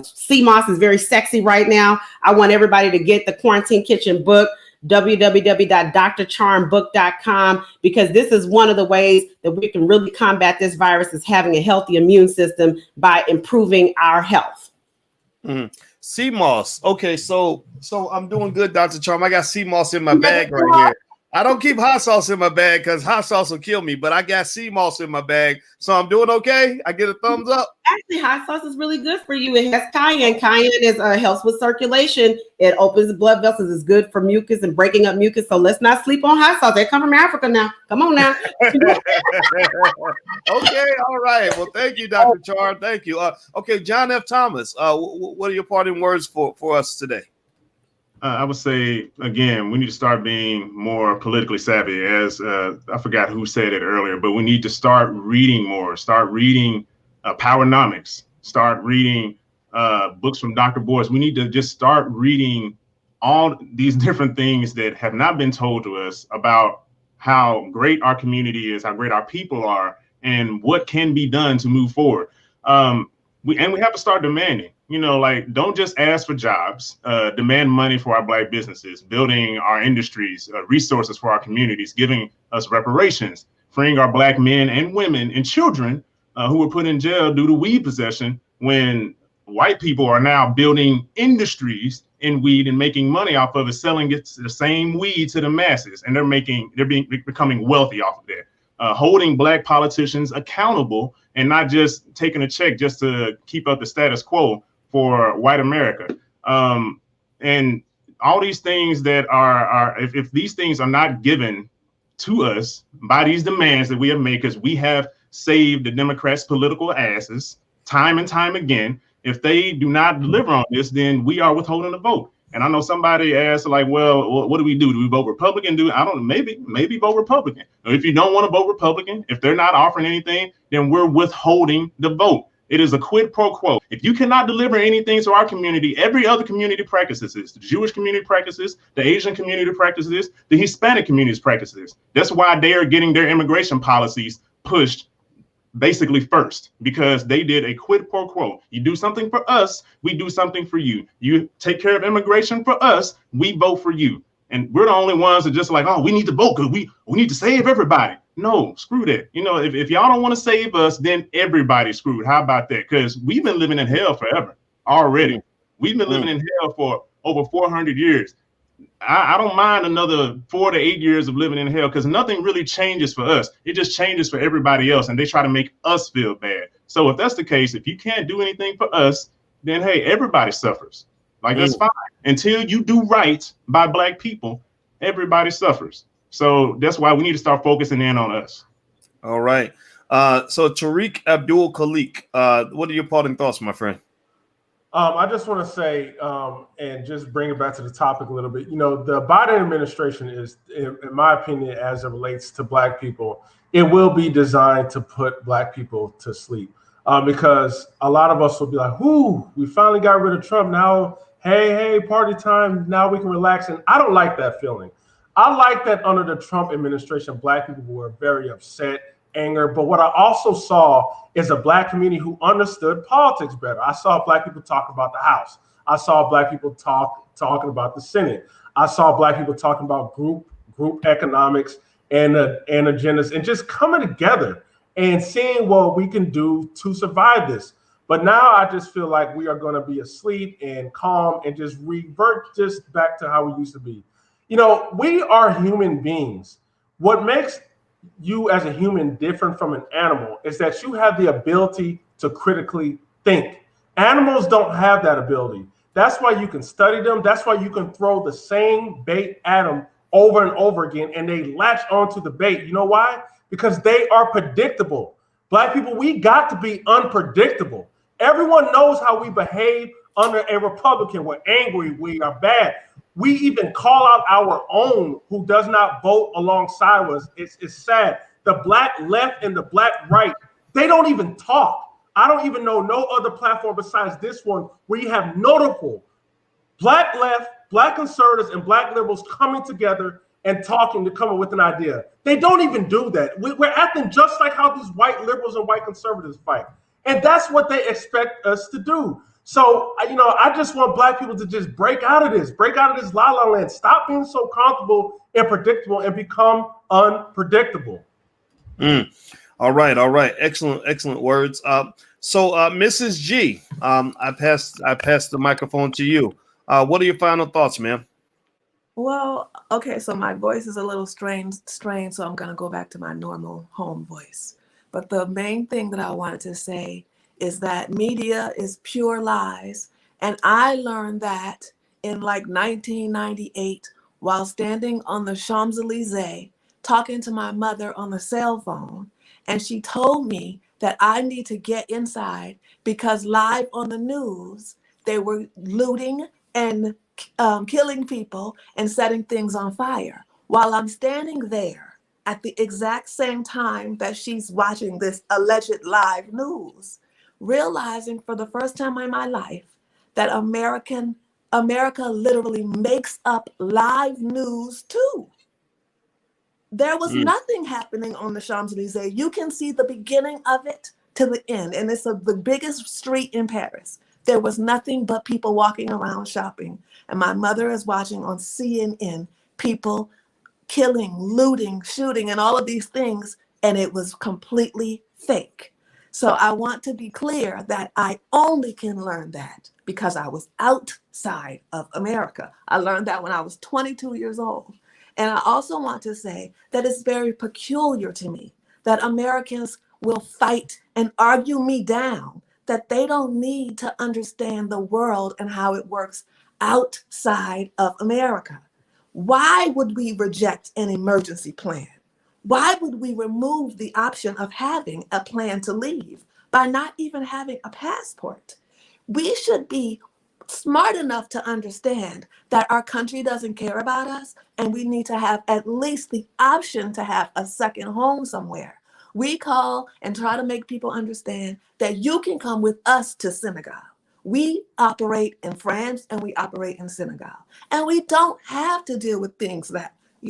sea moss is very sexy right now. I want everybody to get the Quarantine Kitchen book, www.drcharmbook.com, because this is one of the ways that we can really combat this virus, is having a healthy immune system by improving our health. Mm-hmm. Sea moss. Okay, so I'm doing good, Dr. Charm. I got sea moss in my bag right here. I don't keep hot sauce in my bag because hot sauce will kill me, but I got sea moss in my bag, so I'm doing okay. I get a thumbs up. Actually, hot sauce is really good for you. It has cayenne. Cayenne is helps with circulation. It opens the blood vessels. It's good for mucus and breaking up mucus. So let's not sleep on hot sauce. They come from Africa now. Come on now. Okay, all right. Well, thank you, Dr. Charm. Thank you. Okay, John F. Thomas. What are your parting words for us today? I would say, again, we need to start being more politically savvy. As I forgot who said it earlier, but we need to start reading more, start reading Powernomics, start reading books from Dr. Boyce. We need to just start reading all these different things that have not been told to us about how great our community is, how great our people are, and what can be done to move forward. We have to start demanding. Don't just ask for jobs, demand money for our Black businesses, building our industries, resources for our communities, giving us reparations, freeing our Black men and women and children who were put in jail due to weed possession, when white people are now building industries in weed and making money off of it, selling it the same weed to the masses, and they're becoming wealthy off of that. Holding Black politicians accountable and not just taking a check just to keep up the status quo for white America. And all these things that if these things are not given to us by these demands that we have made, because we have saved the Democrats' political asses time and time again, if they do not deliver on this, then we are withholding a vote. And I know somebody asked, like, well, what do we do? Do we vote Republican? I don't know, maybe vote Republican. Or if you don't want to vote Republican, if they're not offering anything, then we're withholding the vote. It is a quid pro quo. If you cannot deliver anything to our community, every other community practices this. The Jewish community practices, the Asian community practices this, the Hispanic communities practices. That's why they are getting their immigration policies pushed basically first, because they did a quid pro quo. You do something for us, we do something for you. You take care of immigration for us, we vote for you. And we're the only ones that just like, oh, we need to vote because we need to save everybody. No, screw that. If y'all don't want to save us, then everybody's screwed. How about that? Because we've been living in hell forever already. We've been living in hell for over 400 years. I don't mind another 4 to 8 years of living in hell, because nothing really changes for us. It just changes for everybody else, and they try to make us feel bad. So if that's the case, if you can't do anything for us, then hey, everybody suffers. That's fine. Until you do right by Black people, everybody suffers. So that's why we need to start focusing in on us. All right. So Tariq Abdul Khalik, what are your parting thoughts, my friend? I just want to say, and just bring it back to the topic a little bit, the Biden administration is, in my opinion, as it relates to Black people, it will be designed to put Black people to sleep. Because a lot of us will be like, whoo, we finally got rid of Trump. Now, hey, party time. Now we can relax. And I don't like that feeling. I like that under the Trump administration, Black people were very upset, anger. But what I also saw is a Black community who understood politics better. I saw Black people talk about the House. I saw Black people talking about the Senate. I saw Black people talking about group economics and agendas, and just coming together and seeing what we can do to survive this. But now I just feel like we are going to be asleep and calm and just revert just back to how we used to be. We are human beings. What makes you as a human different from an animal is that you have the ability to critically think. Animals don't have that ability. That's why you can study them. That's why you can throw the same bait at them over and over again, and they latch onto the bait. You know why? Because they are predictable. Black people, we got to be unpredictable. Everyone knows how we behave under a Republican. We're angry, we are bad. We even call out our own who does not vote alongside us. It's sad. The black left and the black right, they don't even talk. I don't even know no other platform besides this one where you have notable black left, black conservatives, and black liberals coming together and talking to come up with an idea. They don't even do that. We're acting just like how these white liberals and white conservatives fight. And that's what they expect us to do. So, I just want black people to just break out of this la la land. Stop being so comfortable and predictable and become unpredictable. All right. Excellent words. So Mrs. G, I passed the microphone to you. What are your final thoughts, ma'am? Well, okay, so my voice is a little strained, so I'm going to go back to my normal home voice. But the main thing that I wanted to say is that media is pure lies. And I learned that in like 1998 while standing on the Champs-Elysees talking to my mother on the cell phone. And she told me that I need to get inside because live on the news, they were looting and killing people and setting things on fire. While I'm standing there at the exact same time that she's watching this alleged live news, realizing for the first time in my life that America literally makes up live news too. There was nothing happening on the Champs-Elysees. You can see the beginning of it to the end, and it's the biggest street in Paris. There was nothing but people walking around shopping. And my mother is watching on CNN, people killing, looting, shooting, and all of these things, and it was completely fake. So I want to be clear that I only can learn that because I was outside of America. I learned that when I was 22 years old. And I also want to say that it's very peculiar to me that Americans will fight and argue me down, that they don't need to understand the world and how it works outside of America. Why would we reject an emergency plan? Why would we remove the option of having a plan to leave by not even having a passport? We should be smart enough to understand that our country doesn't care about us and we need to have at least the option to have a second home somewhere. We call and try to make people understand that you can come with us to Senegal. We operate in France and we operate in Senegal. And we don't have to deal with things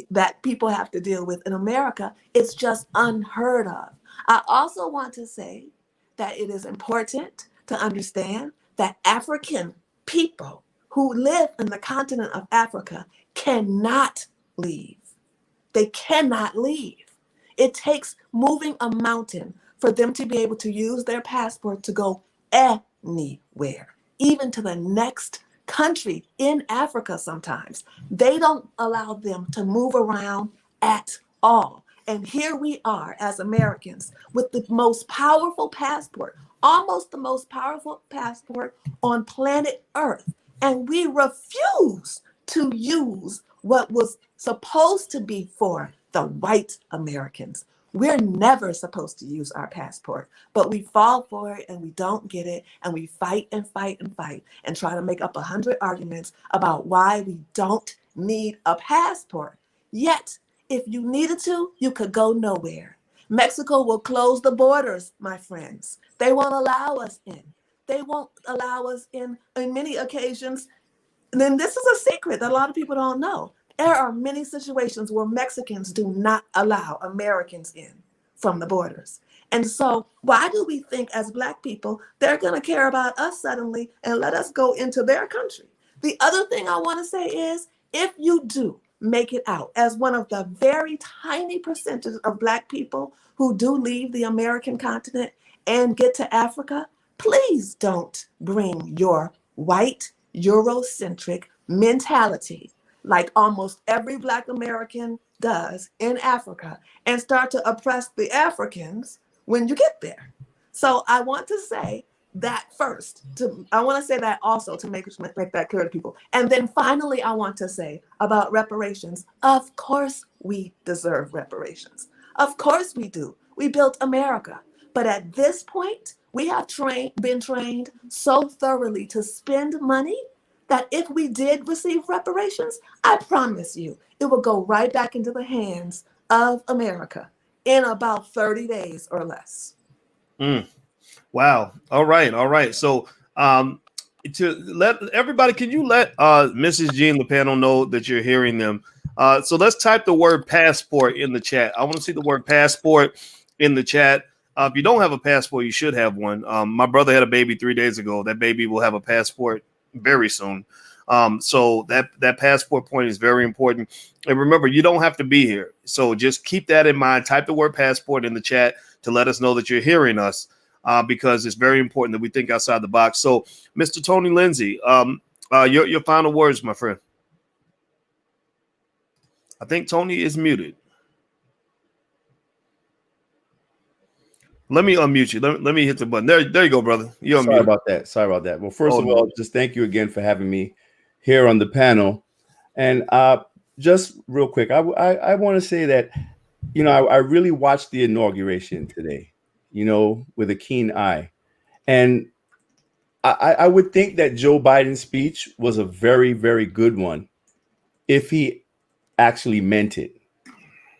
that people have to deal with in America. It's just unheard of. I also want to say that it is important to understand that African people who live in the continent of Africa cannot leave. They cannot leave. It takes moving a mountain for them to be able to use their passport to go anywhere, even to the next country in Africa sometimes. They don't allow them to move around at all. And here we are as Americans with the most powerful passport, almost the most powerful passport on planet Earth. And we refuse to use what was supposed to be for the white Americans. We're never supposed to use our passport, but we fall for it and we don't get it. And we fight and fight and fight and try to make up 100 arguments about why we don't need a passport. Yet, if you needed to, you could go nowhere. Mexico will close the borders, my friends. They won't allow us in. They won't allow us in on many occasions. And then this is a secret that a lot of people don't know. There are many situations where Mexicans do not allow Americans in from the borders. And so why do we think as Black people, they're going to care about us suddenly and let us go into their country? The other thing I want to say is, if you do make it out as one of the very tiny percentages of Black people who do leave the American continent and get to Africa, please don't bring your white Eurocentric mentality like almost every Black American does in Africa and start to oppress the Africans when you get there. So I want to say that first. I want to say that also to make that clear to people. And then finally, I want to say about reparations. Of course, we deserve reparations. Of course we do. We built America. But at this point, we have been trained so thoroughly to spend money that if we did receive reparations, I promise you, it will go right back into the hands of America in about 30 days or less. Wow. All right. So to let everybody, can you let Mrs. G and the panel know that you're hearing them? So let's type the word passport in the chat. I want to see the word passport in the chat. If you don't have a passport, you should have one. My brother had a baby 3 days ago. That baby will have a passport very soon. So that passport point is very important. And remember, you don't have to be here. So just keep that in mind. Type the word passport in the chat to let us know that you're hearing us, because it's very important that we think outside the box. So, Mr. Tony Lindsay, your final words, my friend. I think Tony is muted. Let me unmute you. Let me hit the button. There you go, brother. You're Sorry unmuted. Sorry about that. Well, first of all, just thank you again for having me here on the panel. And just real quick, I want to say that, I really watched the inauguration today, with a keen eye. And I would think that Joe Biden's speech was a very, very good one if he actually meant it.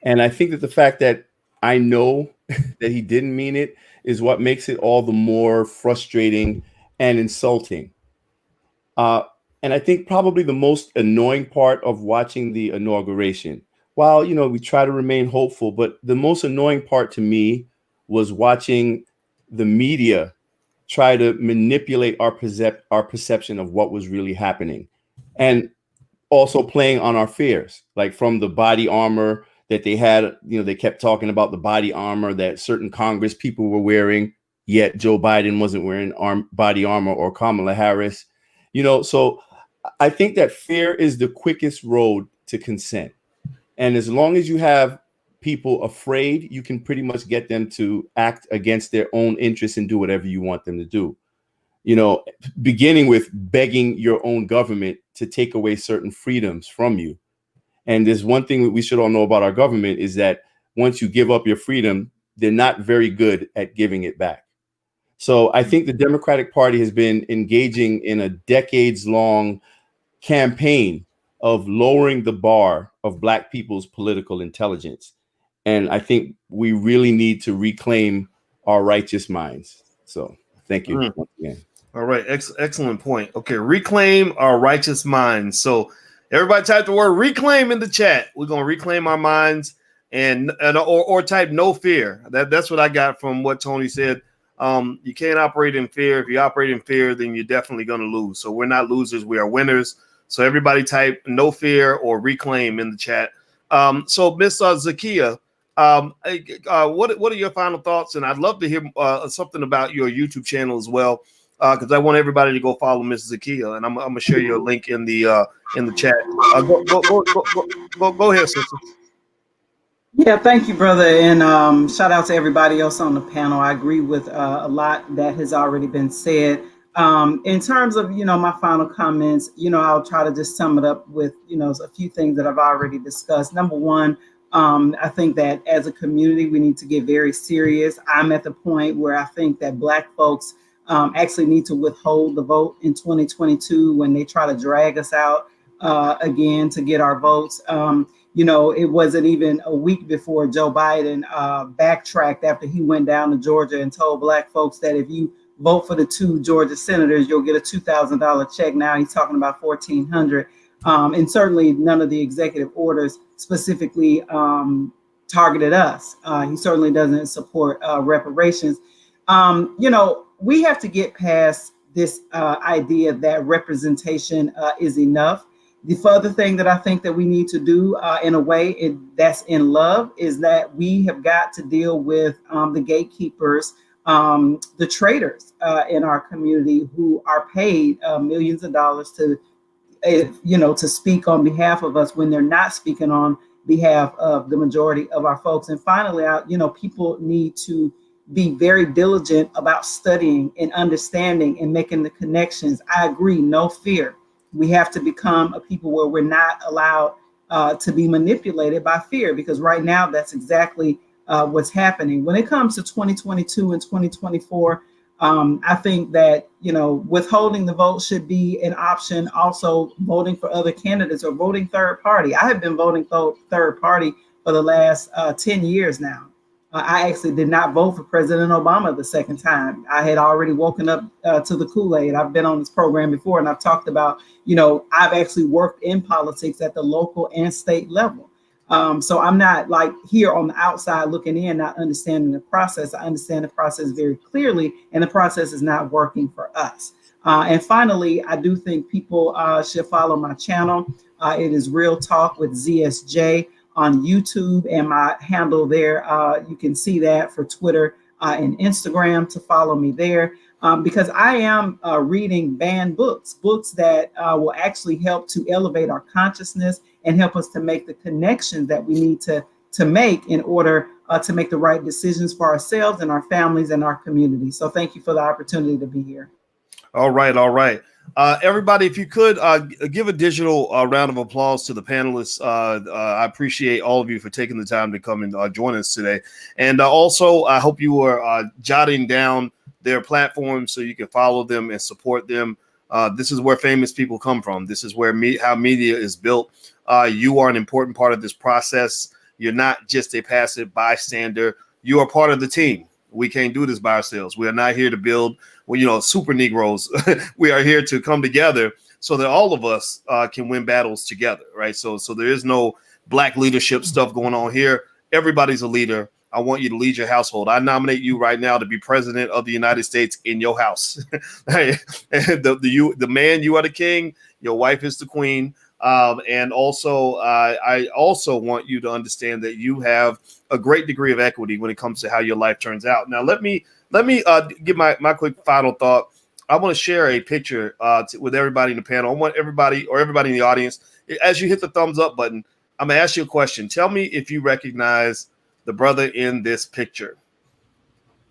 And I think that the fact that I know that he didn't mean it is what makes it all the more frustrating and insulting. And I think probably the most annoying part of watching the inauguration, while, we try to remain hopeful, but the most annoying part to me was watching the media try to manipulate our perception of what was really happening, and also playing on our fears, like from the body armor that they had. They kept talking about the body armor that certain Congress people were wearing, yet Joe Biden wasn't wearing body armor, or Kamala Harris. So I think that fear is the quickest road to consent. And as long as you have people afraid, you can pretty much get them to act against their own interests and do whatever you want them to do. Beginning with begging your own government to take away certain freedoms from you. And there's one thing that we should all know about our government is that once you give up your freedom, they're not very good at giving it back. So I think the Democratic Party has been engaging in a decades-long campaign of lowering the bar of Black people's political intelligence. And I think we really need to reclaim our righteous minds. So thank you once again. All right. Excellent point. Okay. Reclaim our righteous minds. So everybody type the word reclaim in the chat. We're going to reclaim our minds or type no fear. That's what I got from what Tony said. You can't operate in fear. If you operate in fear, then you're definitely going to lose. So we're not losers. We are winners. So everybody type no fear or reclaim in the chat. So Miss Zakia, what are your final thoughts? And I'd love to hear something about your YouTube channel as well, because I want everybody to go follow Miss Zakia, and I'm gonna share your link in the chat. Go ahead, sister. Yeah, thank you, brother, and shout out to everybody else on the panel. I agree with a lot that has already been said. In terms of, my final comments, I'll try to just sum it up with, a few things that I've already discussed. Number one, I think that as a community, we need to get very serious. I'm at the point where I think that Black folks actually need to withhold the vote in 2022 when they try to drag us out again to get our votes. It wasn't even a week before Joe Biden backtracked after he went down to Georgia and told Black folks that if you vote for the 2 Georgia senators, you'll get a $2,000 check. Now he's talking about $1,400. And certainly none of the executive orders specifically targeted us. He certainly doesn't support reparations. We have to get past this idea that representation is enough. The further thing that I think that we need to do in a way that's in love is that we have got to deal with the gatekeepers, the traitors in our community who are paid millions of dollars to speak on behalf of us when they're not speaking on behalf of the majority of our folks. And finally, people need to be very diligent about studying and understanding and making the connections. I agree, no fear. We have to become a people where we're not allowed to be manipulated by fear, because right now that's exactly what's happening. When it comes to 2022 and 2024, I think that, withholding the vote should be an option. Also, voting for other candidates or voting third party. I have been voting third party for the last 10 years now. I actually did not vote for President Obama the second time. I had already woken up to the Kool-Aid. I've been on this program before, and I've talked about, I've actually worked in politics at the local and state level. So I'm not like here on the outside looking in, not understanding the process. I understand the process very clearly, and the process is not working for us. And finally, I do think people should follow my channel. It is Real Talk with ZSJ on YouTube, and my handle there. You can see that for Twitter and Instagram to follow me there, because I am reading banned books that will actually help to elevate our consciousness and help us to make the connections that we need to make in order to make the right decisions for ourselves and our families and our community. So thank you for the opportunity to be here. All right. Everybody, if you could give a digital round of applause to the panelists. I appreciate all of you for taking the time to come and join us today. And also, I hope you are jotting down their platforms so you can follow them and support them. This is where famous people come from. This is where how media is built. You are an important part of this process. You're not just a passive bystander. You are part of the team. We can't do this by ourselves. We are not here to build, super Negroes. We are here to come together so that all of us can win battles together, right? So there is no black leadership stuff going on here. Everybody's a leader. I want you to lead your household. I nominate you right now to be president of the United States in your house. The man, you are the king. Your wife is the queen. And also, I also want you to understand that you have a great degree of equity when it comes to how your life turns out. Now, let me give my quick final thought. I want to share a picture with everybody in the panel. I want everybody in the audience, as you hit the thumbs up button, I'm going to ask you a question. Tell me if you recognize the brother in this picture.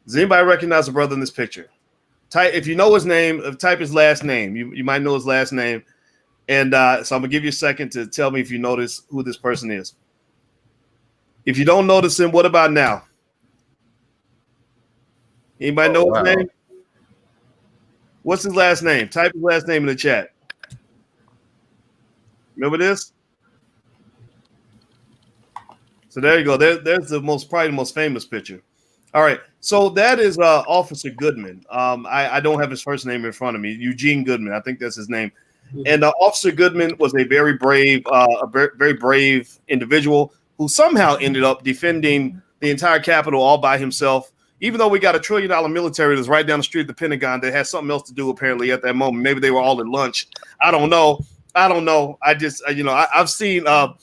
Does anybody recognize the brother in this picture? Type, if you know his name, type his last name. You might know his last name. And so I'm gonna give you a second to tell me if you notice who this person is. If you don't notice him, what about now? Anybody know his name? What's his last name? Type his last name in the chat. Remember this? So there you go. There's probably the most famous picture. All right. So that is Officer Goodman. I don't have his first name in front of me. Eugene Goodman. I think that's his name. And Officer Goodman was a very brave individual who somehow ended up defending the entire Capitol all by himself. Even though we got $1 trillion military that's right down the street of the Pentagon that has something else to do apparently at that moment. Maybe they were all at lunch. I don't know. I just I've seen the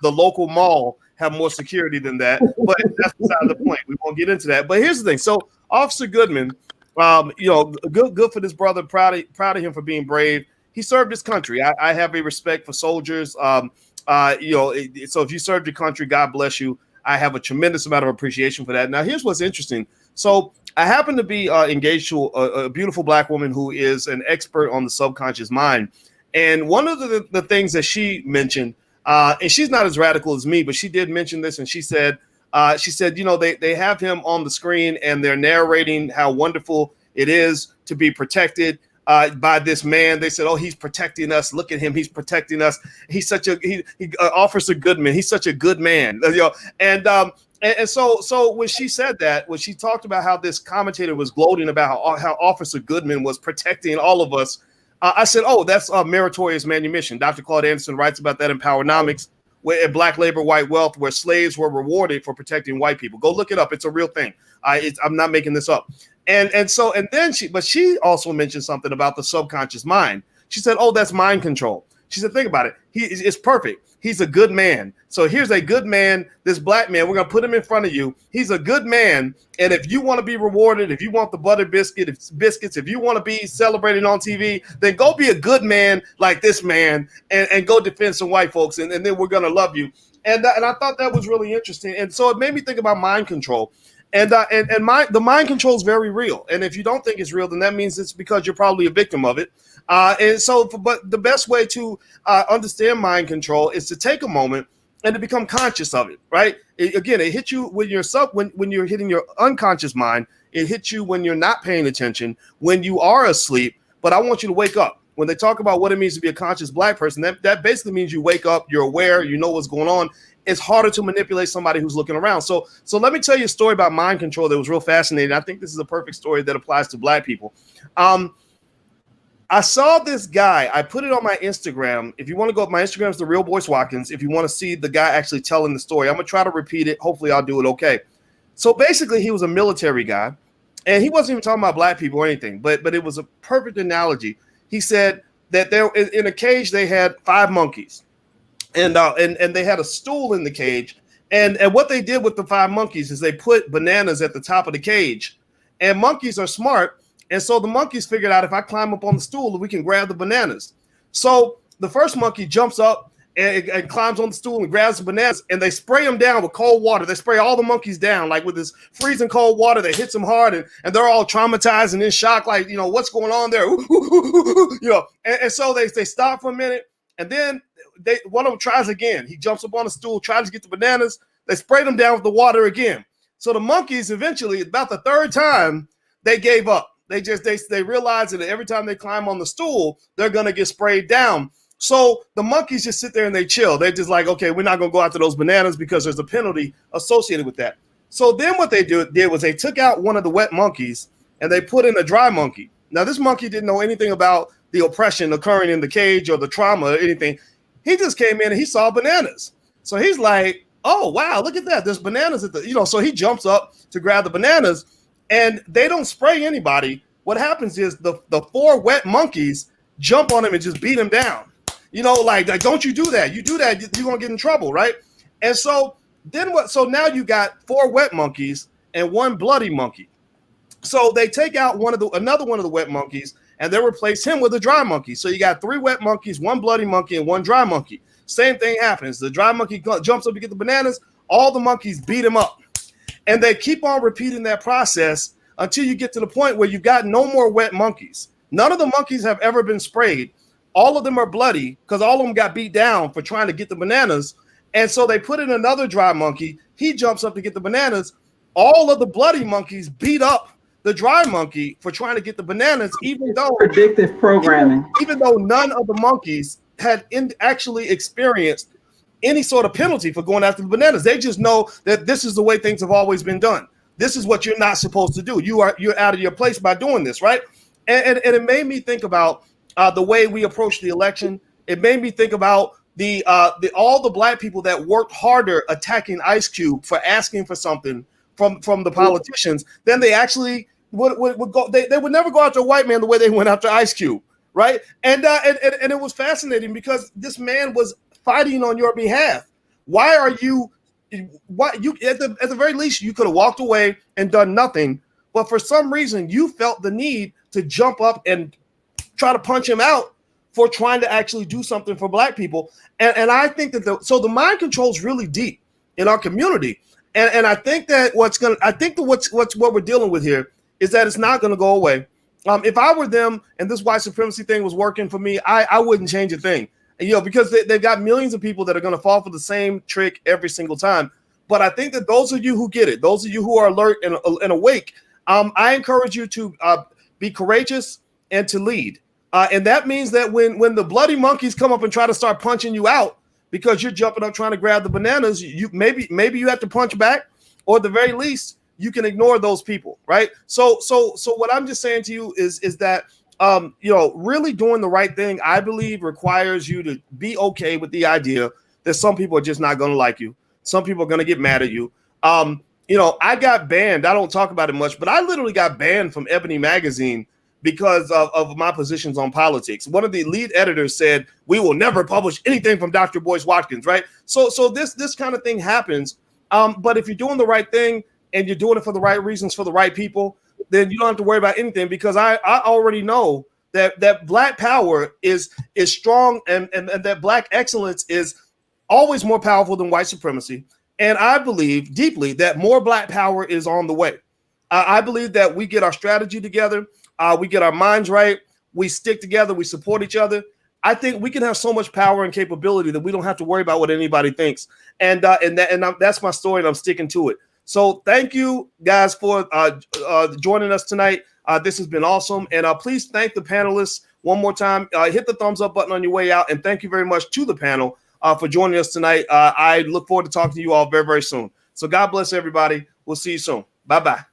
local mall have more security than that, but that's beside the point. We won't get into that. But here's the thing. So Officer Goodman. Good for this brother. Proud of him for being brave. He served his country. I have a respect for soldiers. So if you served your country, God bless you. I have a tremendous amount of appreciation for that. Now, here's what's interesting. So I happen to be engaged to a beautiful black woman who is an expert on the subconscious mind. And one of the things that she mentioned, and she's not as radical as me, but she did mention this, and she said, they have him on the screen and they're narrating how wonderful it is to be protected by this man. They said, oh, he's protecting us. Look at him. He's protecting us. He's such Officer Goodman. He's such a good man. And so when she said that, when she talked about how this commentator was gloating about how Officer Goodman was protecting all of us, I said, oh, that's meritorious manumission. Dr. Claude Anderson writes about that in Powernomics. Where Black Labor, White Wealth, where slaves were rewarded for protecting white people. Go look it up. It's a real thing. I'm not making this up. And then she also mentioned something about the subconscious mind. She said, oh, that's mind control. She said, think about it. It's perfect. He's a good man. So here's a good man, this black man. We're going to put him in front of you. He's a good man. And if you want to be rewarded, if you want the butter biscuits, if you want to be celebrated on TV, then go be a good man like this man and go defend some white folks. And then we're going to love you. And I thought that was really interesting. And so it made me think about mind control. And the mind control is very real. And if you don't think it's real, then that means it's because you're probably a victim of it. But the best way to understand mind control is to take a moment and to become conscious of it, right? It hits you when you're hitting your unconscious mind. It hits you when you're not paying attention, when you are asleep. But I want you to wake up. When they talk about what it means to be a conscious Black person, that basically means you wake up, you're aware, you know what's going on. It's harder to manipulate somebody who's looking around. So let me tell you a story about mind control that was real fascinating. I think this is a perfect story that applies to Black people. I saw this guy. I put it on my Instagram. If you want to go, my Instagram is The Real Boyce Watkins. If you want to see the guy actually telling the story, I'm going to try to repeat it. Hopefully I'll do it okay. So basically, he was a military guy, and he wasn't even talking about Black people or anything, but it was a perfect analogy. He said that there in a cage they had 5 monkeys, and they had a stool in the cage, and what they did with the 5 monkeys is they put bananas at the top of the cage, and monkeys are smart, and so the monkeys figured out if I climb up on the stool, we can grab the bananas. So the first monkey jumps up and climbs on the stool and grabs the bananas, and they spray them down with cold water. They spray all the monkeys down like with this freezing cold water that hits them hard, and they're all traumatized and in shock, like, you know, what's going on there? You know, and so they stop for a minute, and then one of them tries again. He jumps up on the stool, tries to get the bananas. They spray them down with the water again. So the monkeys eventually, about the 3rd time, they gave up. They realized that every time they climb on the stool, they're gonna get sprayed down. So the monkeys just sit there and they chill. They're just like, okay, we're not going to go after those bananas because there's a penalty associated with that. So then what they did was they took out one of the wet monkeys and they put in a dry monkey. Now, this monkey didn't know anything about the oppression occurring in the cage or the trauma or anything. He just came in and he saw bananas. So he's like, oh, wow, look at that. There's bananas so he jumps up to grab the bananas, and they don't spray anybody. What happens is the 4 wet monkeys jump on him and just beat him down. You know, like don't you do that. You do that, you're going to get in trouble, right? And so then what? So now you got 4 wet monkeys and 1 bloody monkey. So they take out another one of the wet monkeys, and they replace him with a dry monkey. So you got 3 wet monkeys, 1 bloody monkey, and 1 dry monkey. Same thing happens. The dry monkey jumps up to get the bananas. All the monkeys beat him up. And they keep on repeating that process until you get to the point where you've got no more wet monkeys. None of the monkeys have ever been sprayed. All of them are bloody because all of them got beat down for trying to get the bananas. And so they put in another dry monkey. He jumps up to get the bananas. All of the bloody monkeys beat up the dry monkey for trying to get the bananas, even though predictive programming. Even though none of the monkeys had actually experienced any sort of penalty for going after the bananas. They just know that this is the way things have always been done. This is what you're not supposed to do. You're out of your place by doing this, right? And it made me think about the way we approach the election. It made me think about all the Black people that worked harder attacking Ice Cube for asking for something from the politicians than they actually would go. They would never go after a white man the way they went after Ice Cube, right? And it was fascinating because this man was fighting on your behalf. Why at the very least you could have walked away and done nothing, but for some reason you felt the need to jump up and try to punch him out for trying to actually do something for Black people. And I think that the mind control is really deep in our community. And I think that what we're dealing with here is that it's not going to go away. If I were them and this white supremacy thing was working for me, I wouldn't change a thing. And, because they've got millions of people that are going to fall for the same trick every single time. But I think that those of you who get it, those of you who are alert and awake, I encourage you to be courageous and to lead. And that means that when the bloody monkeys come up and try to start punching you out because you're jumping up trying to grab the bananas, you maybe you have to punch back, or at the very least you can ignore those people, right? So what I'm just saying to you is that really doing the right thing, I believe, requires you to be okay with the idea that some people are just not going to like you. Some people are going to get mad at you. I got banned. I don't talk about it much, but I literally got banned from Ebony magazine because of my positions on politics. One of the lead editors said, we will never publish anything from Dr. Boyce Watkins, right? So this kind of thing happens. But if you're doing the right thing and you're doing it for the right reasons, for the right people, then you don't have to worry about anything, because I already know that Black power is strong and that Black excellence is always more powerful than white supremacy. And I believe deeply that more Black power is on the way. I believe that we get our strategy together, we get our minds right, we stick together, we support each other. I think we can have so much power and capability that we don't have to worry about what anybody thinks. And that's my story, and I'm sticking to it. So thank you guys for joining us tonight. This has been awesome. And please thank the panelists one more time. Hit the thumbs up button on your way out. And thank you very much to the panel for joining us tonight. I look forward to talking to you all very, very soon. So God bless everybody. We'll see you soon. Bye-bye.